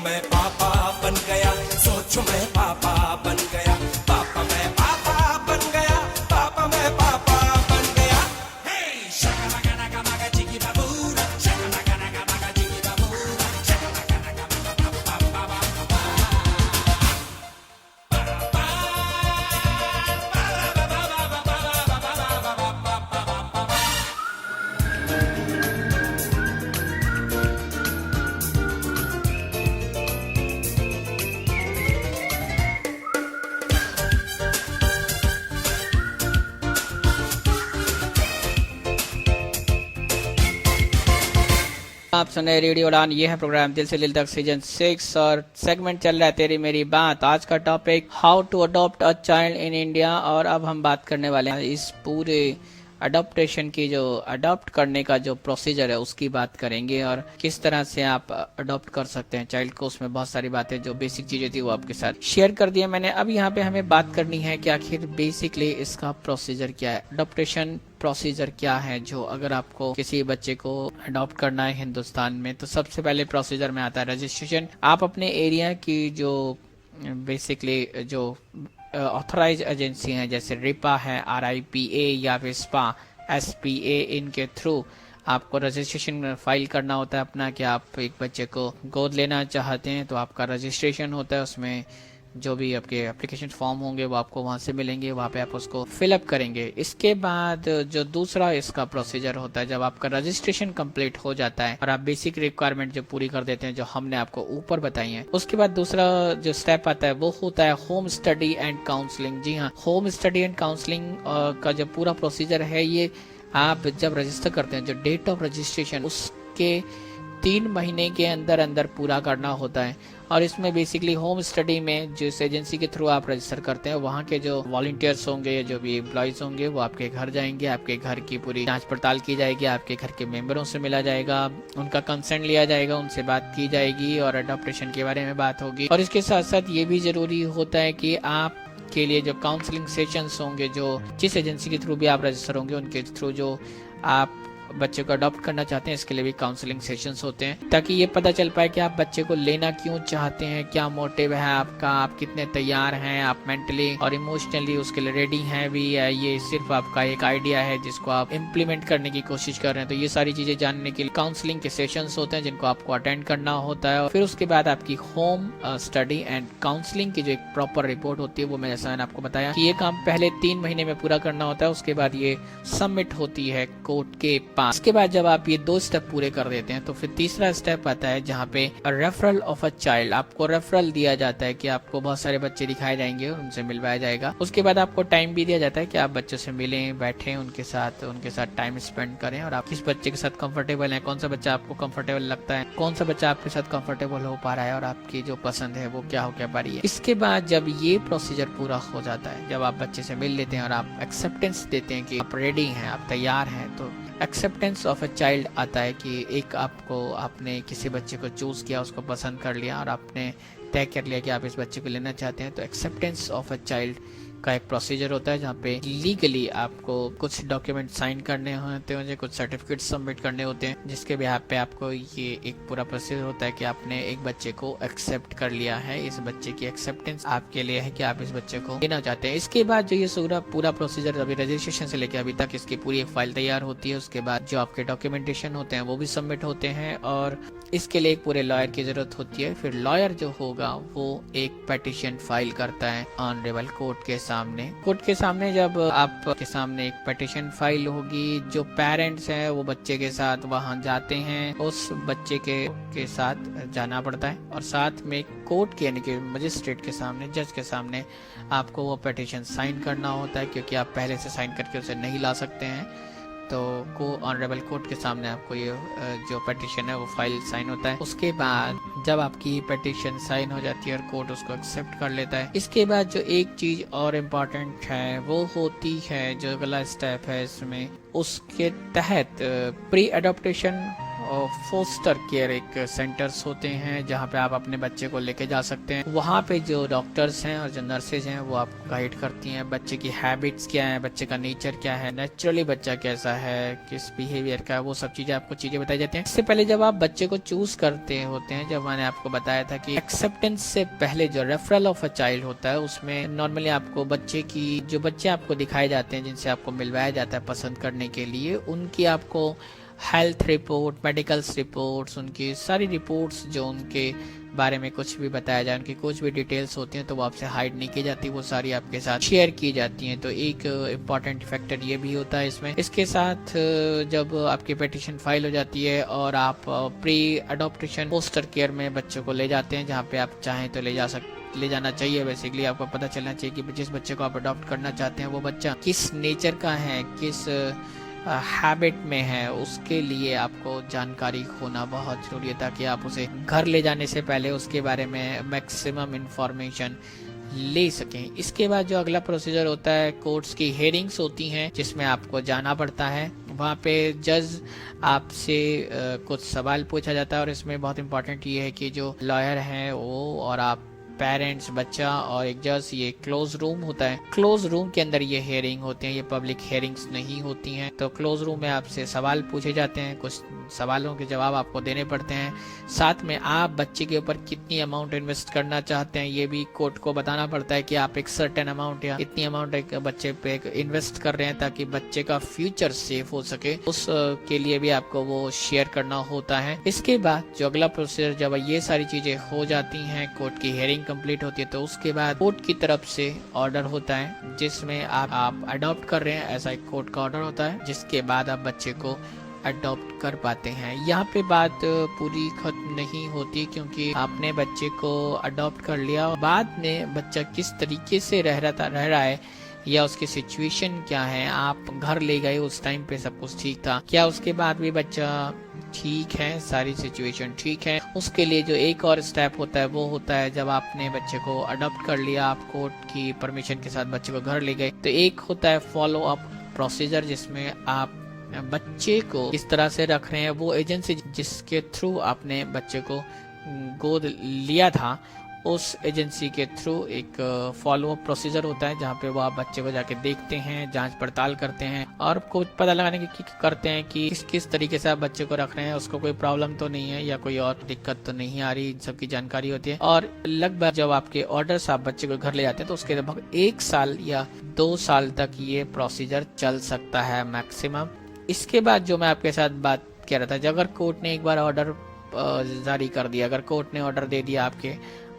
मैं पापा बन गया, सोचो मैं पापा बन गया, पापा मैं पापा बन गया, पापा मैं पापा बन गया। हे शकालाकालाका चिकी बाबूरा, शकालाकालाका चिकी बाबूरा, शकालाकालाका आप सुन रहे रेडियो उड़ान, ये है प्रोग्राम दिल से दिल तक सीजन 6 और सेगमेंट चल रहा है तेरी मेरी बात। आज का topic how to adopt a child in India. और अब हम बात करने वाले हैं इस पूरे अडॉप्टेशन की, जो अडॉप्ट करने का जो प्रोसीजर है उसकी बात करेंगे और किस तरह से आप अडॉप्ट कर सकते हैं चाइल्ड को। उसमें बहुत सारी बातें जो बेसिक चीजें थी वो आपके साथ शेयर कर दिया मैंने। अब यहाँ पे हमें बात करनी है कि आखिर बेसिकली इसका प्रोसीजर क्या है, अडॉप्टेशन प्रोसीजर क्या है। जो अगर आपको किसी बच्चे को अडॉप्ट करना है हिंदुस्तान में तो सबसे पहले प्रोसीजर में आता है रजिस्ट्रेशन। आप अपने एरिया की जो बेसिकली जो ऑथराइज एजेंसी हैं जैसे रिपा है, RIPA या फिर SPA SPA, इनके थ्रू आपको रजिस्ट्रेशन फाइल करना होता है अपना कि आप एक बच्चे को गोद लेना चाहते हैं। तो आपका रजिस्ट्रेशन होता है, उसमें जो भी आपके एप्लीकेशन फॉर्म होंगे वो आपको वहां से मिलेंगे, वहां पे आप उसको फिलअप करेंगे। इसके बाद जो दूसरा इसका प्रोसीजर होता है, जब आपका रजिस्ट्रेशन कंप्लीट हो जाता है और आप बेसिक रिक्वायरमेंट जो पूरी कर देते हैं जो हमने आपको ऊपर बताई है, उसके बाद दूसरा जो स्टेप आता है वो होता है होम स्टडी एंड काउंसलिंग। जी हाँ, होम स्टडी एंड काउंसलिंग का जो पूरा प्रोसीजर है ये आप जब रजिस्टर करते हैं, जो डेट ऑफ रजिस्ट्रेशन उसके 3 महीने के अंदर अंदर पूरा करना होता है। और इसमें बेसिकली होम स्टडी में जिस एजेंसी के थ्रू आप रजिस्टर करते हैं वहाँ के जो वॉलंटियर्स होंगे, जो भी एम्प्लॉयज होंगे, वो आपके घर जाएंगे, आपके घर की पूरी जांच पड़ताल की जाएगी, आपके घर के मेंबरों से मिला जाएगा, उनका कंसेंट लिया जाएगा, उनसे बात की जाएगी और अडॉप्टेशन के बारे में बात होगी। और इसके साथ साथ ये भी जरूरी होता है कि आप के लिए जो काउंसलिंग सेशंस होंगे, जो जिस एजेंसी के थ्रू भी आप रजिस्टर होंगे उनके थ्रू जो आप बच्चे को अडॉप्ट करना चाहते हैं, इसके लिए भी काउंसलिंग सेशंस होते हैं ताकि ये पता चल पाए कि आप बच्चे को लेना क्यों चाहते हैं, क्या मोटिव है आपका, आप कितने तैयार हैं, आप मेंटली और इमोशनली उसके लिए रेडी हैं भी, या ये सिर्फ आपका एक आइडिया है जिसको आप इम्प्लीमेंट करने की कोशिश कर रहे हैं। तो ये सारी चीजें जानने के लिए काउंसलिंग के सेशंस होते हैं जिनको आपको अटेंड करना होता है। और फिर उसके बाद आपकी होम स्टडी एंड काउंसलिंग की जो एक प्रॉपर रिपोर्ट होती है वो मैं जैसा मैंने आपको बताया कि ये काम पहले 3 महीने में पूरा करना होता है। उसके बाद ये सबमिट होती है कोर्ट के पास। इसके बाद जब आप ये 2 स्टेप पूरे कर देते हैं तो फिर तीसरा स्टेप आता है जहाँ पे रेफरल ऑफ अ चाइल्ड। आपको रेफरल दिया जाता है कि आपको बहुत सारे बच्चे दिखाए जाएंगे और उनसे मिलवाया जाएगा। उसके बाद आपको टाइम भी दिया जाता है कि आप बच्चों से मिलें, बैठें, उनके साथ टाइम स्पेंड करें और आप किस बच्चे के साथ कंफर्टेबल हैं, कौन सा बच्चा आपको कंफर्टेबल लगता है, कौन सा बच्चा आपके साथ कंफर्टेबल हो पा रहा है और आपकी जो पसंद है वो क्या हो क्या पा रही है। इसके बाद जब ये प्रोसीजर पूरा हो जाता है, जब आप बच्चे से मिल लेते हैं और आप एक्सेप्टेंस देते हैं कि आप रेडी हैं, आप तैयार हैं, तो एक्सेप्टेंस ऑफ अ चाइल्ड आता है कि एक आपने किसी बच्चे को चूज किया, उसको पसंद कर लिया और आपने तय कर लिया कि आप इस बच्चे को लेना चाहते हैं। तो एक्सेप्टेंस ऑफ अ चाइल्ड का एक प्रोसीजर होता है जहाँ पे लीगली आपको कुछ डॉक्यूमेंट साइन करने होते हैं, कुछ सर्टिफिकेट सबमिट करने होते हैं, जिसके बिहाफ पे आपको ये एक पूरा प्रोसीजर होता है कि आपने एक बच्चे को एक्सेप्ट कर लिया है, इस बच्चे की एक्सेप्टेंस आपके लिए है कि आप इस बच्चे को लेना चाहते हैं। इसके बाद जो ये पूरा प्रोसीजर अभी रजिस्ट्रेशन से लेकर अभी तक इसकी पूरी एक फाइल तैयार होती है। उसके बाद जो आपके डॉक्यूमेंटेशन होते हैं वो भी सबमिट होते हैं और इसके लिए एक पूरे लॉयर की जरूरत होती है। फिर लॉयर जो होगा वो एक पेटिशन फाइल करता है ऑनरेबल कोर्ट के सामने। कोर्ट के सामने जब आपके सामने एक पेटिशन फाइल होगी, जो पेरेंट्स हैं वो बच्चे के साथ वहां जाते हैं, उस बच्चे के साथ जाना पड़ता है और साथ में कोर्ट के यानी कि मजिस्ट्रेट के सामने, जज के सामने आपको वो पेटिशन साइन करना होता है, क्योंकि आप पहले से साइन करके उसे नहीं ला सकते हैं। तो ऑनरेबल कोर्ट के सामने आपको ये जो पेटिशन है वो फाइल साइन होता है। उसके बाद जब आपकी पेटिशन साइन हो जाती है और कोर्ट उसको एक्सेप्ट कर लेता है, इसके बाद जो एक चीज और इम्पोर्टेंट है वो होती है, जो अगला स्टेप है इसमें, उसके तहत प्री एडॉप्टेशन फोस्टर केयर एक सेंटर्स होते हैं जहाँ पे आप अपने बच्चे को लेके जा सकते हैं। वहाँ पे जो डॉक्टर्स हैं और जो नर्सेज हैं वो आपको गाइड करती हैं, बच्चे की हैबिट्स क्या है, बच्चे का नेचर क्या है, नेचुरली बच्चा कैसा है, किस बिहेवियर का है, वो सब चीजें आपको बताई जाती हैं। इससे पहले जब आप बच्चे को चूज करते होते हैं, जब मैंने आपको बताया था कि एक्सेप्टेंस से पहले जो रेफरल ऑफ अ चाइल्ड होता है उसमें नॉर्मली आपको बच्चे की जो बच्चे आपको दिखाए जाते हैं, जिनसे आपको मिलवाया जाता है पसंद करने के लिए, उनकी आपको हेल्थ रिपोर्ट, मेडिकल्स रिपोर्ट्स, उनकी सारी रिपोर्ट्स जो उनके बारे में कुछ भी बताया जाए, उनकी कुछ भी डिटेल्स होती हैं तो वो आपसे हाइड नहीं की जाती, वो सारी आपके साथ शेयर की जाती हैं। तो एक इम्पॉर्टेंट फैक्टर ये भी होता है इसमें। इसके साथ जब आपकी पिटीशन फाइल हो जाती है और आप प्री अडॉप्टेशन फोस्टर केयर में बच्चों को ले जाते हैं, जहाँ पे आप चाहें तो ले जाना चाहिए। बेसिकली आपको पता चलना चाहिए कि जिस बच्चे को आप अडॉप्ट करना चाहते हैं वो बच्चा किस नेचर का है, किस हैबिट में है, उसके लिए आपको जानकारी होना बहुत जरूरी है ताकि आप उसे घर ले जाने से पहले उसके बारे में मैक्सिमम इंफॉर्मेशन ले सकें। इसके बाद जो अगला प्रोसीजर होता है, कोर्ट्स की हेयरिंग्स होती हैं जिसमें आपको जाना पड़ता है। वहाँ पे जज आपसे कुछ सवाल पूछा जाता है और इसमें बहुत इंपॉर्टेंट ये है कि जो लॉयर हैं वो और आप पेरेंट्स, बच्चा और एक जज, ये क्लोज रूम होता है। क्लोज रूम के अंदर ये हेयरिंग होती हैं, ये पब्लिक हेयरिंग्स नहीं होती हैं। तो क्लोज रूम में आपसे सवाल पूछे जाते हैं, कुछ सवालों के जवाब आपको देने पड़ते हैं। साथ में आप बच्चे के ऊपर कितनी अमाउंट इन्वेस्ट करना चाहते हैं ये भी कोर्ट को बताना पड़ता है कि आप एक सर्टेन अमाउंट या इतनी अमाउंट एक बच्चे पे इन्वेस्ट कर रहे हैं ताकि बच्चे का फ्यूचर सेफ हो सके, उस के लिए भी आपको वो शेयर करना होता है। इसके बाद जो अगला प्रोसीजर, जब ये सारी चीजें हो जाती हैं, कोर्ट की हेयरिंग कंप्लीट होती है, तो उसके बाद कोर्ट की तरफ से ऑर्डर होता है जिसमें आप अडॉप्ट कर रहे हैं, ऐसा एक कोर्ट का ऑर्डर होता है, जिसके बाद आप बच्चे को अडॉप्ट कर पाते हैं। यहाँ पे बात पूरी खत्म नहीं होती क्योंकि आपने बच्चे को अडॉप्ट कर लिया, बाद में बच्चा किस तरीके से रह रहा है या उसकी सिचुएशन क्या है, आप घर ले गए, उस टाइम पे सब कुछ ठीक था क्या, उसके बाद भी बच्चा ठीक है, सारी सिचुएशन ठीक है, उसके लिए जो एक और स्टेप होता है वो होता है जब आपने बच्चे को अडॉप्ट कर लिया, आप कोर्ट की परमिशन के साथ बच्चे को घर ले गए, तो एक होता है फॉलो अप प्रोसीजर जिसमें आप बच्चे को किस तरह से रख रहे हैं, वो एजेंसी जिसके थ्रू आपने बच्चे को गोद लिया था उस एजेंसी के थ्रू एक फॉलो अप प्रोसीजर होता है जहाँ पे वो आप बच्चे को जाके देखते हैं, जांच पड़ताल करते हैं और कुछ पता लगाने की करते हैं कि किस तरीके से आप बच्चे को रख रहे हैं, उसको कोई प्रॉब्लम तो नहीं है या कोई और दिक्कत तो नहीं आ रही, इन सब की जानकारी होती है। और लगभग जब आपके ऑर्डर्स आप बच्चे को घर ले जाते हैं तो उसके लगभग 1 साल या 2 साल तक ये प्रोसीजर चल सकता है मैक्सिमम। इसके बाद जो मैं आपके साथ बात कह रहा था, अगर कोर्ट ने एक बार ऑर्डर जारी कर दिया, अगर कोर्ट ने ऑर्डर दे दिया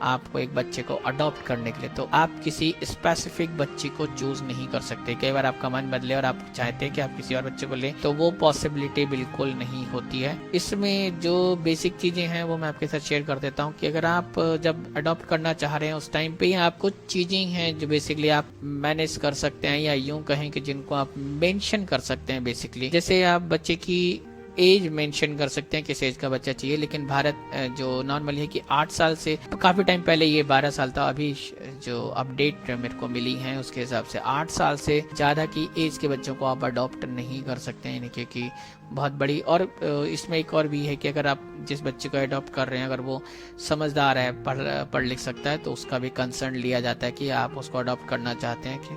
आपको एक बच्चे को अडॉप्ट करने के लिए, तो आप किसी स्पेसिफिक बच्चे को चूज नहीं कर सकते। कई बार आपका मन बदले और आप चाहते हैं कि आप किसी और बच्चे को लें, तो वो पॉसिबिलिटी बिल्कुल नहीं होती है। इसमें जो बेसिक चीजें हैं वो मैं आपके साथ शेयर कर देता हूँ कि अगर आप जब अडॉप्ट करना चाह रहे हैं उस टाइम पे आप कुछ चीजें हैं जो बेसिकली आप मैनेज कर सकते हैं या यूं कहें कि जिनको आप मेंशन कर सकते हैं। बेसिकली जैसे आप बच्चे की एज मेंशन कर सकते हैं, किस एज का बच्चा चाहिए, लेकिन भारत जो नॉर्मली है कि 8 साल से, काफी टाइम पहले ये 12 साल था, अभी जो अपडेट मेरे को मिली है उसके हिसाब से 8 साल से ज्यादा की एज के बच्चों को आप अडॉप्ट नहीं कर सकते हैं, क्योंकि बहुत बड़ी। और इसमें एक और भी है कि अगर आप जिस बच्चे को अडॉप्ट कर रहे हैं अगर वो समझदार है, पढ़ लिख सकता है, तो उसका भी कंसर्न लिया जाता है कि आप उसको अडॉप्ट करना चाहते हैं कि,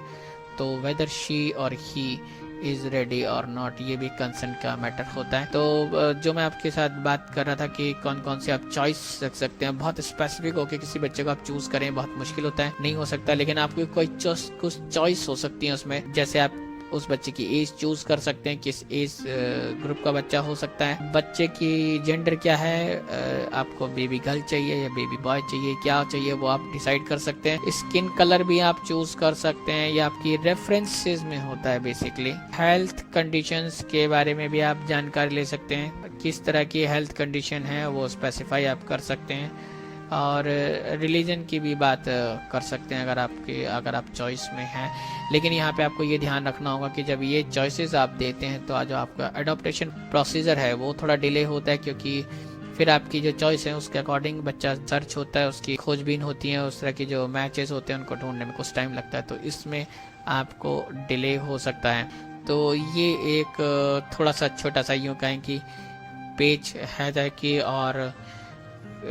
तो वेदर शी और ही इज रेडी और नॉट, ये भी कंसर्न का मैटर होता है। तो जो मैं आपके साथ बात कर रहा था कि कौन कौन से आप चॉइस रख सकते हैं, बहुत स्पेसिफिक होकर किसी बच्चे को आप चूज करें बहुत मुश्किल होता है, नहीं हो सकता, लेकिन आपको कुछ चॉइस हो सकती है उसमें। जैसे आप उस बच्चे की एज चूज कर सकते हैं, किस एज ग्रुप का बच्चा हो सकता है, बच्चे की जेंडर क्या है, आपको बेबी गर्ल चाहिए या बेबी बॉय चाहिए, क्या चाहिए वो आप डिसाइड कर सकते हैं। स्किन कलर भी आप चूज कर सकते हैं, या आपकी रेफरेंसेस में होता है। बेसिकली हेल्थ कंडीशंस के बारे में भी आप जानकारी ले सकते हैं, किस तरह की हेल्थ कंडीशन है वो स्पेसिफाई आप कर सकते हैं, और रिलीजन की भी बात कर सकते हैं अगर आप चॉइस में हैं। लेकिन यहाँ पे आपको ये ध्यान रखना होगा कि जब ये चॉइसेस आप देते हैं तो जो आपका अडॉप्टेशन प्रोसीजर है वो थोड़ा डिले होता है, क्योंकि फिर आपकी जो चॉइस है उसके अकॉर्डिंग बच्चा सर्च होता है, उसकी खोजबीन होती है, उस तरह की जो मैचेस होते हैं उनको ढूंढने में कुछ टाइम लगता है, तो इसमें आपको डिले हो सकता है। तो ये एक थोड़ा सा छोटा सा यूँ कहें कि पेज है था कि, और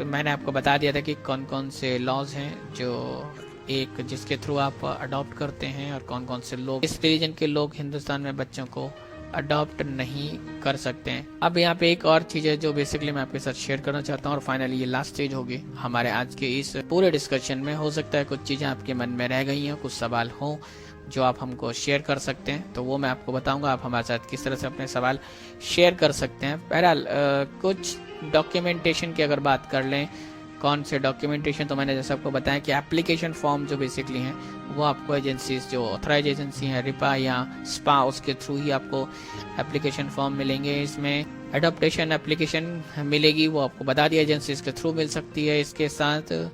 मैंने आपको बता दिया था कि कौन कौन से लॉज हैं जो एक जिसके थ्रू आप अडॉप्ट करते हैं, और कौन कौन से लोग, इस रिलीजन के लोग हिंदुस्तान में बच्चों को अडॉप्ट नहीं कर सकते हैं। अब यहाँ पे एक और चीज है जो बेसिकली मैं आपके साथ शेयर करना चाहता हूँ, और फाइनली ये लास्ट स्टेज होगी हमारे आज के इस पूरे डिस्कशन में। हो सकता है कुछ चीजें आपके मन में रह गई हैं, कुछ सवाल हो जो आप हमको शेयर कर सकते हैं, तो वो मैं आपको बताऊंगा आप हमारे साथ किस तरह से अपने सवाल शेयर कर सकते हैं। बहरहाल कुछ डॉक्यूमेंटेशन की अगर बात कर लें, कौन से डॉक्यूमेंटेशन, तो मैंने जैसे आपको बताया कि एप्लीकेशन फॉर्म जो बेसिकली हैं वो आपको एजेंसीज जो ऑथराइज एजेंसी हैं रिपा या स्पा, उसके थ्रू ही आपको एप्लीकेशन फॉर्म मिलेंगे। इसमें एडॉप्टेशन एप्लीकेशन मिलेगी, वो आपको बता दिया एजेंसीज के थ्रू मिल सकती है। इसके साथ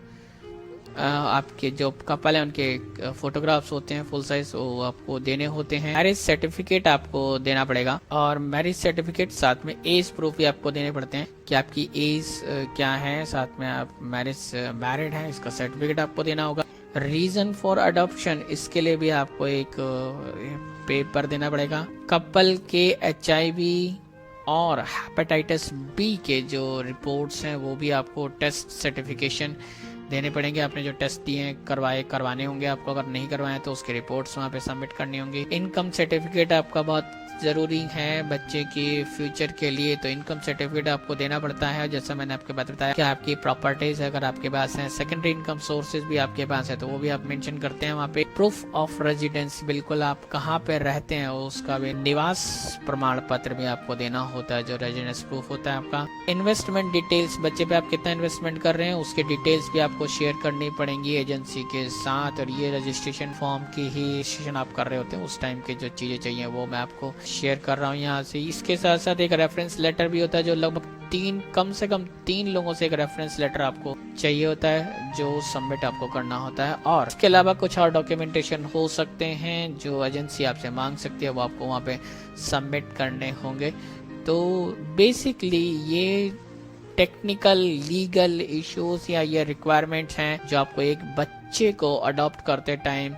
आपके जो कपल है उनके फोटोग्राफ्स होते हैं फुल साइज, वो आपको देने होते हैं। मैरिज सर्टिफिकेट आपको देना पड़ेगा, और मैरिज सर्टिफिकेट साथ में एज प्रूफ भी आपको देने पड़ते हैं कि आपकी एज क्या है, साथ में आप मैरिड हैं, इसका सर्टिफिकेट आपको देना होगा। रीजन फॉर अडॉप्शन, इसके लिए भी आपको एक पेपर देना पड़ेगा। कपल के HIV और हेपेटाइटिस बी के जो रिपोर्ट्स हैं वो भी आपको टेस्ट सर्टिफिकेशन देने पड़ेंगे। आपने जो टेस्ट दिए हैं करवाने होंगे आपको, अगर नहीं करवाए तो उसके रिपोर्ट्स वहाँ पे सबमिट करनी होंगी। इनकम सर्टिफिकेट आपका बहुत जरूरी है बच्चे के फ्यूचर के लिए, तो इनकम सर्टिफिकेट आपको देना पड़ता है। जैसा मैंने आपके बात बताया कि आपकी प्रॉपर्टीज अगर आपके पास है, सेकेंडरी इनकम सोर्सेज भी आपके पास है तो वो भी आप मेंशन करते हैं वहाँ पे। प्रूफ ऑफ रेजिडेंस, बिल्कुल आप कहाँ पे रहते हैं उसका भी निवास प्रमाण पत्र भी आपको देना होता है, जो रेजिडेंस प्रूफ होता है आपका। इन्वेस्टमेंट डिटेल्स, बच्चे पे आप कितना इन्वेस्टमेंट कर रहे हैं उसके डिटेल्स भी आपको शेयर करनी पड़ेंगी एजेंसी के साथ। और ये रजिस्ट्रेशन फॉर्म की ही रजिस्ट्रेशन आप कर रहे होते हैं उस टाइम की जो चीजें चाहिए वो मैं आपको शेयर कर रहा हूँ यहाँ से। इसके साथ साथ एक रेफरेंस लेटर भी होता है जो लगभग कम से कम 3 लोगों से एक रेफरेंस लेटर आपको चाहिए होता है जो सबमिट आपको करना होता है। और इसके अलावा कुछ और डॉक्यूमेंटेशन हो सकते हैं जो एजेंसी आपसे मांग सकती है, वो आपको वहाँ पे सबमिट करने होंगे। तो बेसिकली ये टेक्निकल लीगल इश्यूज या ये रिक्वायरमेंट्स हैं जो आपको एक बच्चे को अडॉप्ट करते टाइम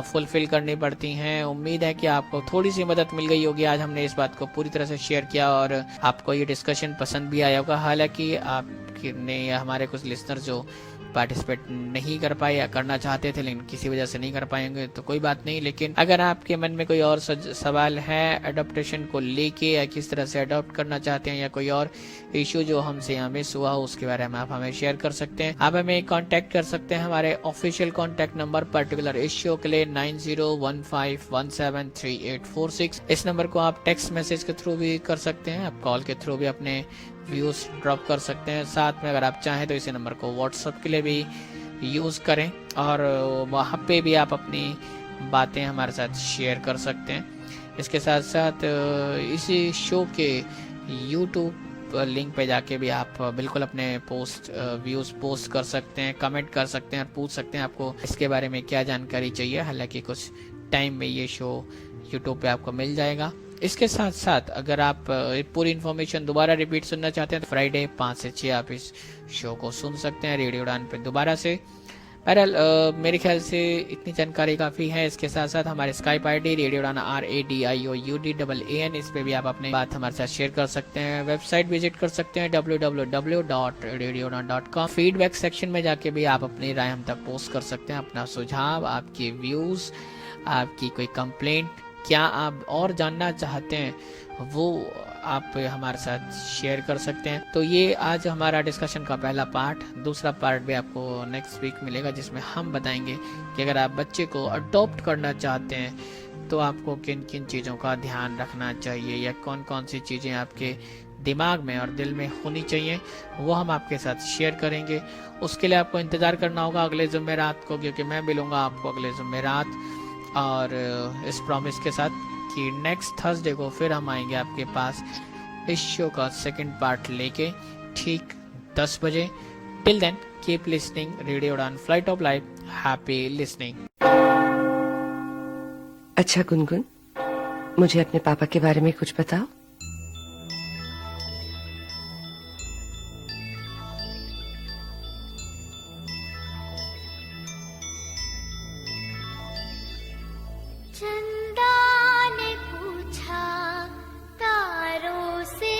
फुलफिल करनी पड़ती हैं। उम्मीद है कि आपको थोड़ी सी मदद मिल गई होगी। आज हमने इस बात को पूरी तरह से शेयर किया और आपको ये डिस्कशन पसंद भी आया होगा। हालांकि आपने हमारे कुछ लिसनर जो पार्टिसिपेट नहीं कर पाए या करना चाहते थे लेकिन किसी वजह से नहीं कर पाएंगे तो कोई बात नहीं, लेकिन अगर आपके मन में कोई और सवाल है अडॉप्टेशन को लेके या किस तरह से अडॉप्ट करना चाहते हैं या कोई और इशू जो हमसे यहाँ मिस हुआ हो उसके बारे में आप हमें शेयर कर सकते हैं। आप हमें कांटेक्ट कर सकते हैं हमारे ऑफिशियल कांटेक्ट नंबर पर्टिकुलर इस शो के लिए 9015173846। इस नंबर को आप टेक्स्ट मैसेज के थ्रू भी कर सकते हैं, आप कॉल के थ्रू भी अपने व्यूज ड्रॉप कर सकते हैं। साथ में अगर आप चाहें तो इसी नंबर को व्हाट्सएप के लिए भी यूज करें और वहाँ पे भी आप अपनी बातें हमारे साथ शेयर कर सकते हैं। इसके साथ साथ इसी शो के यूट्यूब लिंक पे जाके भी आप बिल्कुल अपने व्यूज पोस्ट कर सकते हैं, कमेंट कर सकते हैं और पूछ सकते हैं आपको इसके बारे में क्या जानकारी चाहिए। हालांकि कुछ टाइम में ये शो यूट्यूब पे आपको मिल जाएगा। इसके साथ साथ अगर आप पूरी इन्फॉर्मेशन दोबारा रिपीट सुनना चाहते हैं तो फ्राइडे 5 से 6 आप इस शो को सुन सकते हैं रेडियो उड़ान पे दोबारा से। बहरहाल मेरे ख्याल से इतनी जानकारी काफ़ी है। इसके साथ साथ हमारे स्काइप ID रेडियो उड़ान RADIOUDAAN, इस पे भी आप अपनी बात हमारे साथ शेयर कर सकते हैं। वेबसाइट विजिट कर सकते हैं www.radioudan.com। फीडबैक सेक्शन में जाके भी आप अपनी राय हम तक पोस्ट कर सकते हैं, अपना सुझाव, आपके व्यूज़, आपकी कोई कंप्लेंट, क्या आप और जानना चाहते हैं वो आप हमारे साथ शेयर कर सकते हैं। तो ये आज हमारा डिस्कशन का पहला पार्ट। दूसरा पार्ट भी आपको नेक्स्ट वीक मिलेगा जिसमें हम बताएंगे कि अगर आप बच्चे को अडॉप्ट करना चाहते हैं तो आपको किन किन चीज़ों का ध्यान रखना चाहिए या कौन कौन सी चीज़ें आपके दिमाग में और दिल में होनी चाहिए, वो हम आपके साथ शेयर करेंगे। उसके लिए आपको इंतज़ार करना होगा अगले जुमेरात को, क्योंकि मैं मिलूँगा आपको अगले जुमेरात और इस प्रॉमिस के साथ कि नेक्स्ट थर्सडे को फिर हम आएंगे आपके पास इस शो का सेकंड पार्ट लेके ठीक 10 बजे। Till then keep listening radio Udaan flight of life. Happy listening. अच्छा गुनगुन, मुझे अपने पापा के बारे में कुछ बताओ। चंदा ने पूछा तारों से,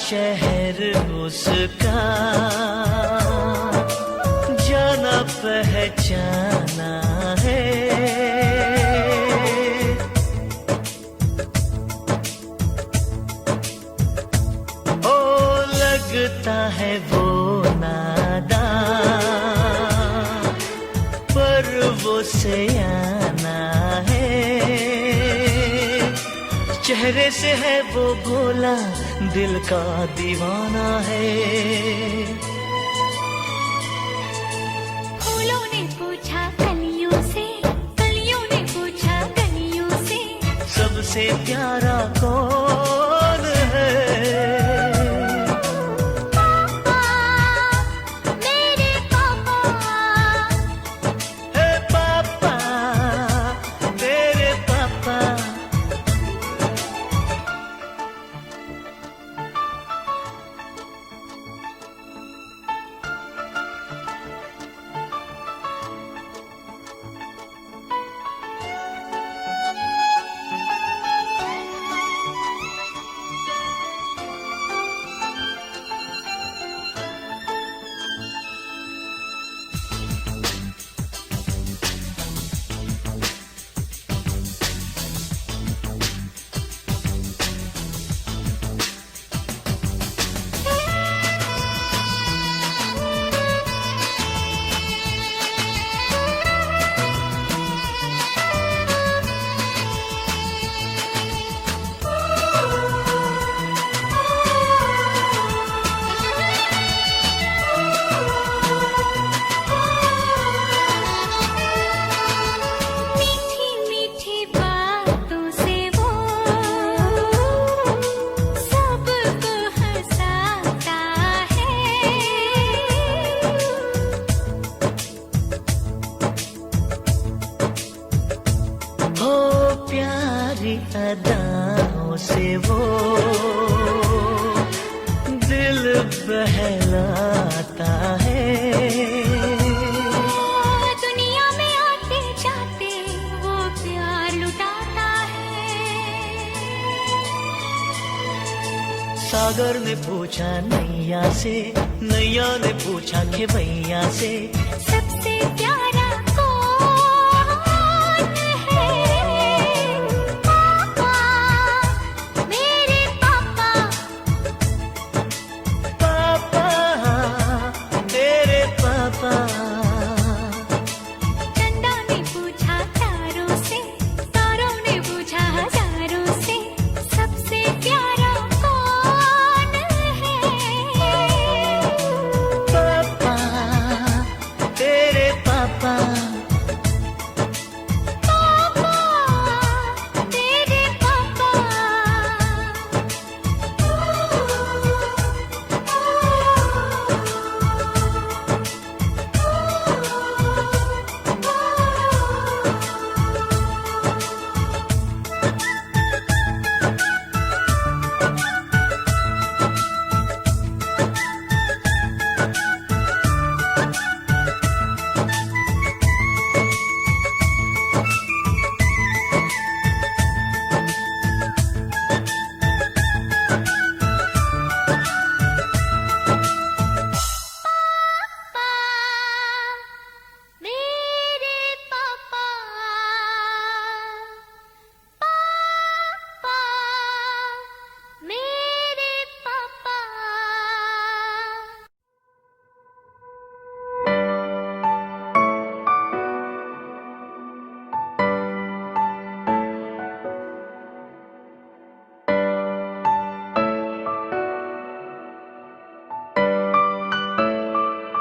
शहर उसका जाना पहचाना है। ओ लगता है वो नादान पर वो सयाना है। चेहरे से है वो भोला दिल का दीवाना है। फूलों ने पूछा कलियों से, कलियों ने पूछा कलियों से, सबसे प्यारा कौन है? पापा मेरे पापा, है पापा तेरे पापा। मीठी मीठी बातों से वो सबको हंसाता है। हो प्यारी अदाओं से वो दिल बहलाता है। दुनिया में आते जाते वो प्यार लुटाता है। सागर ने पूछा नैया से, नैया ने पूछा खेवैया से, सबसे प्यार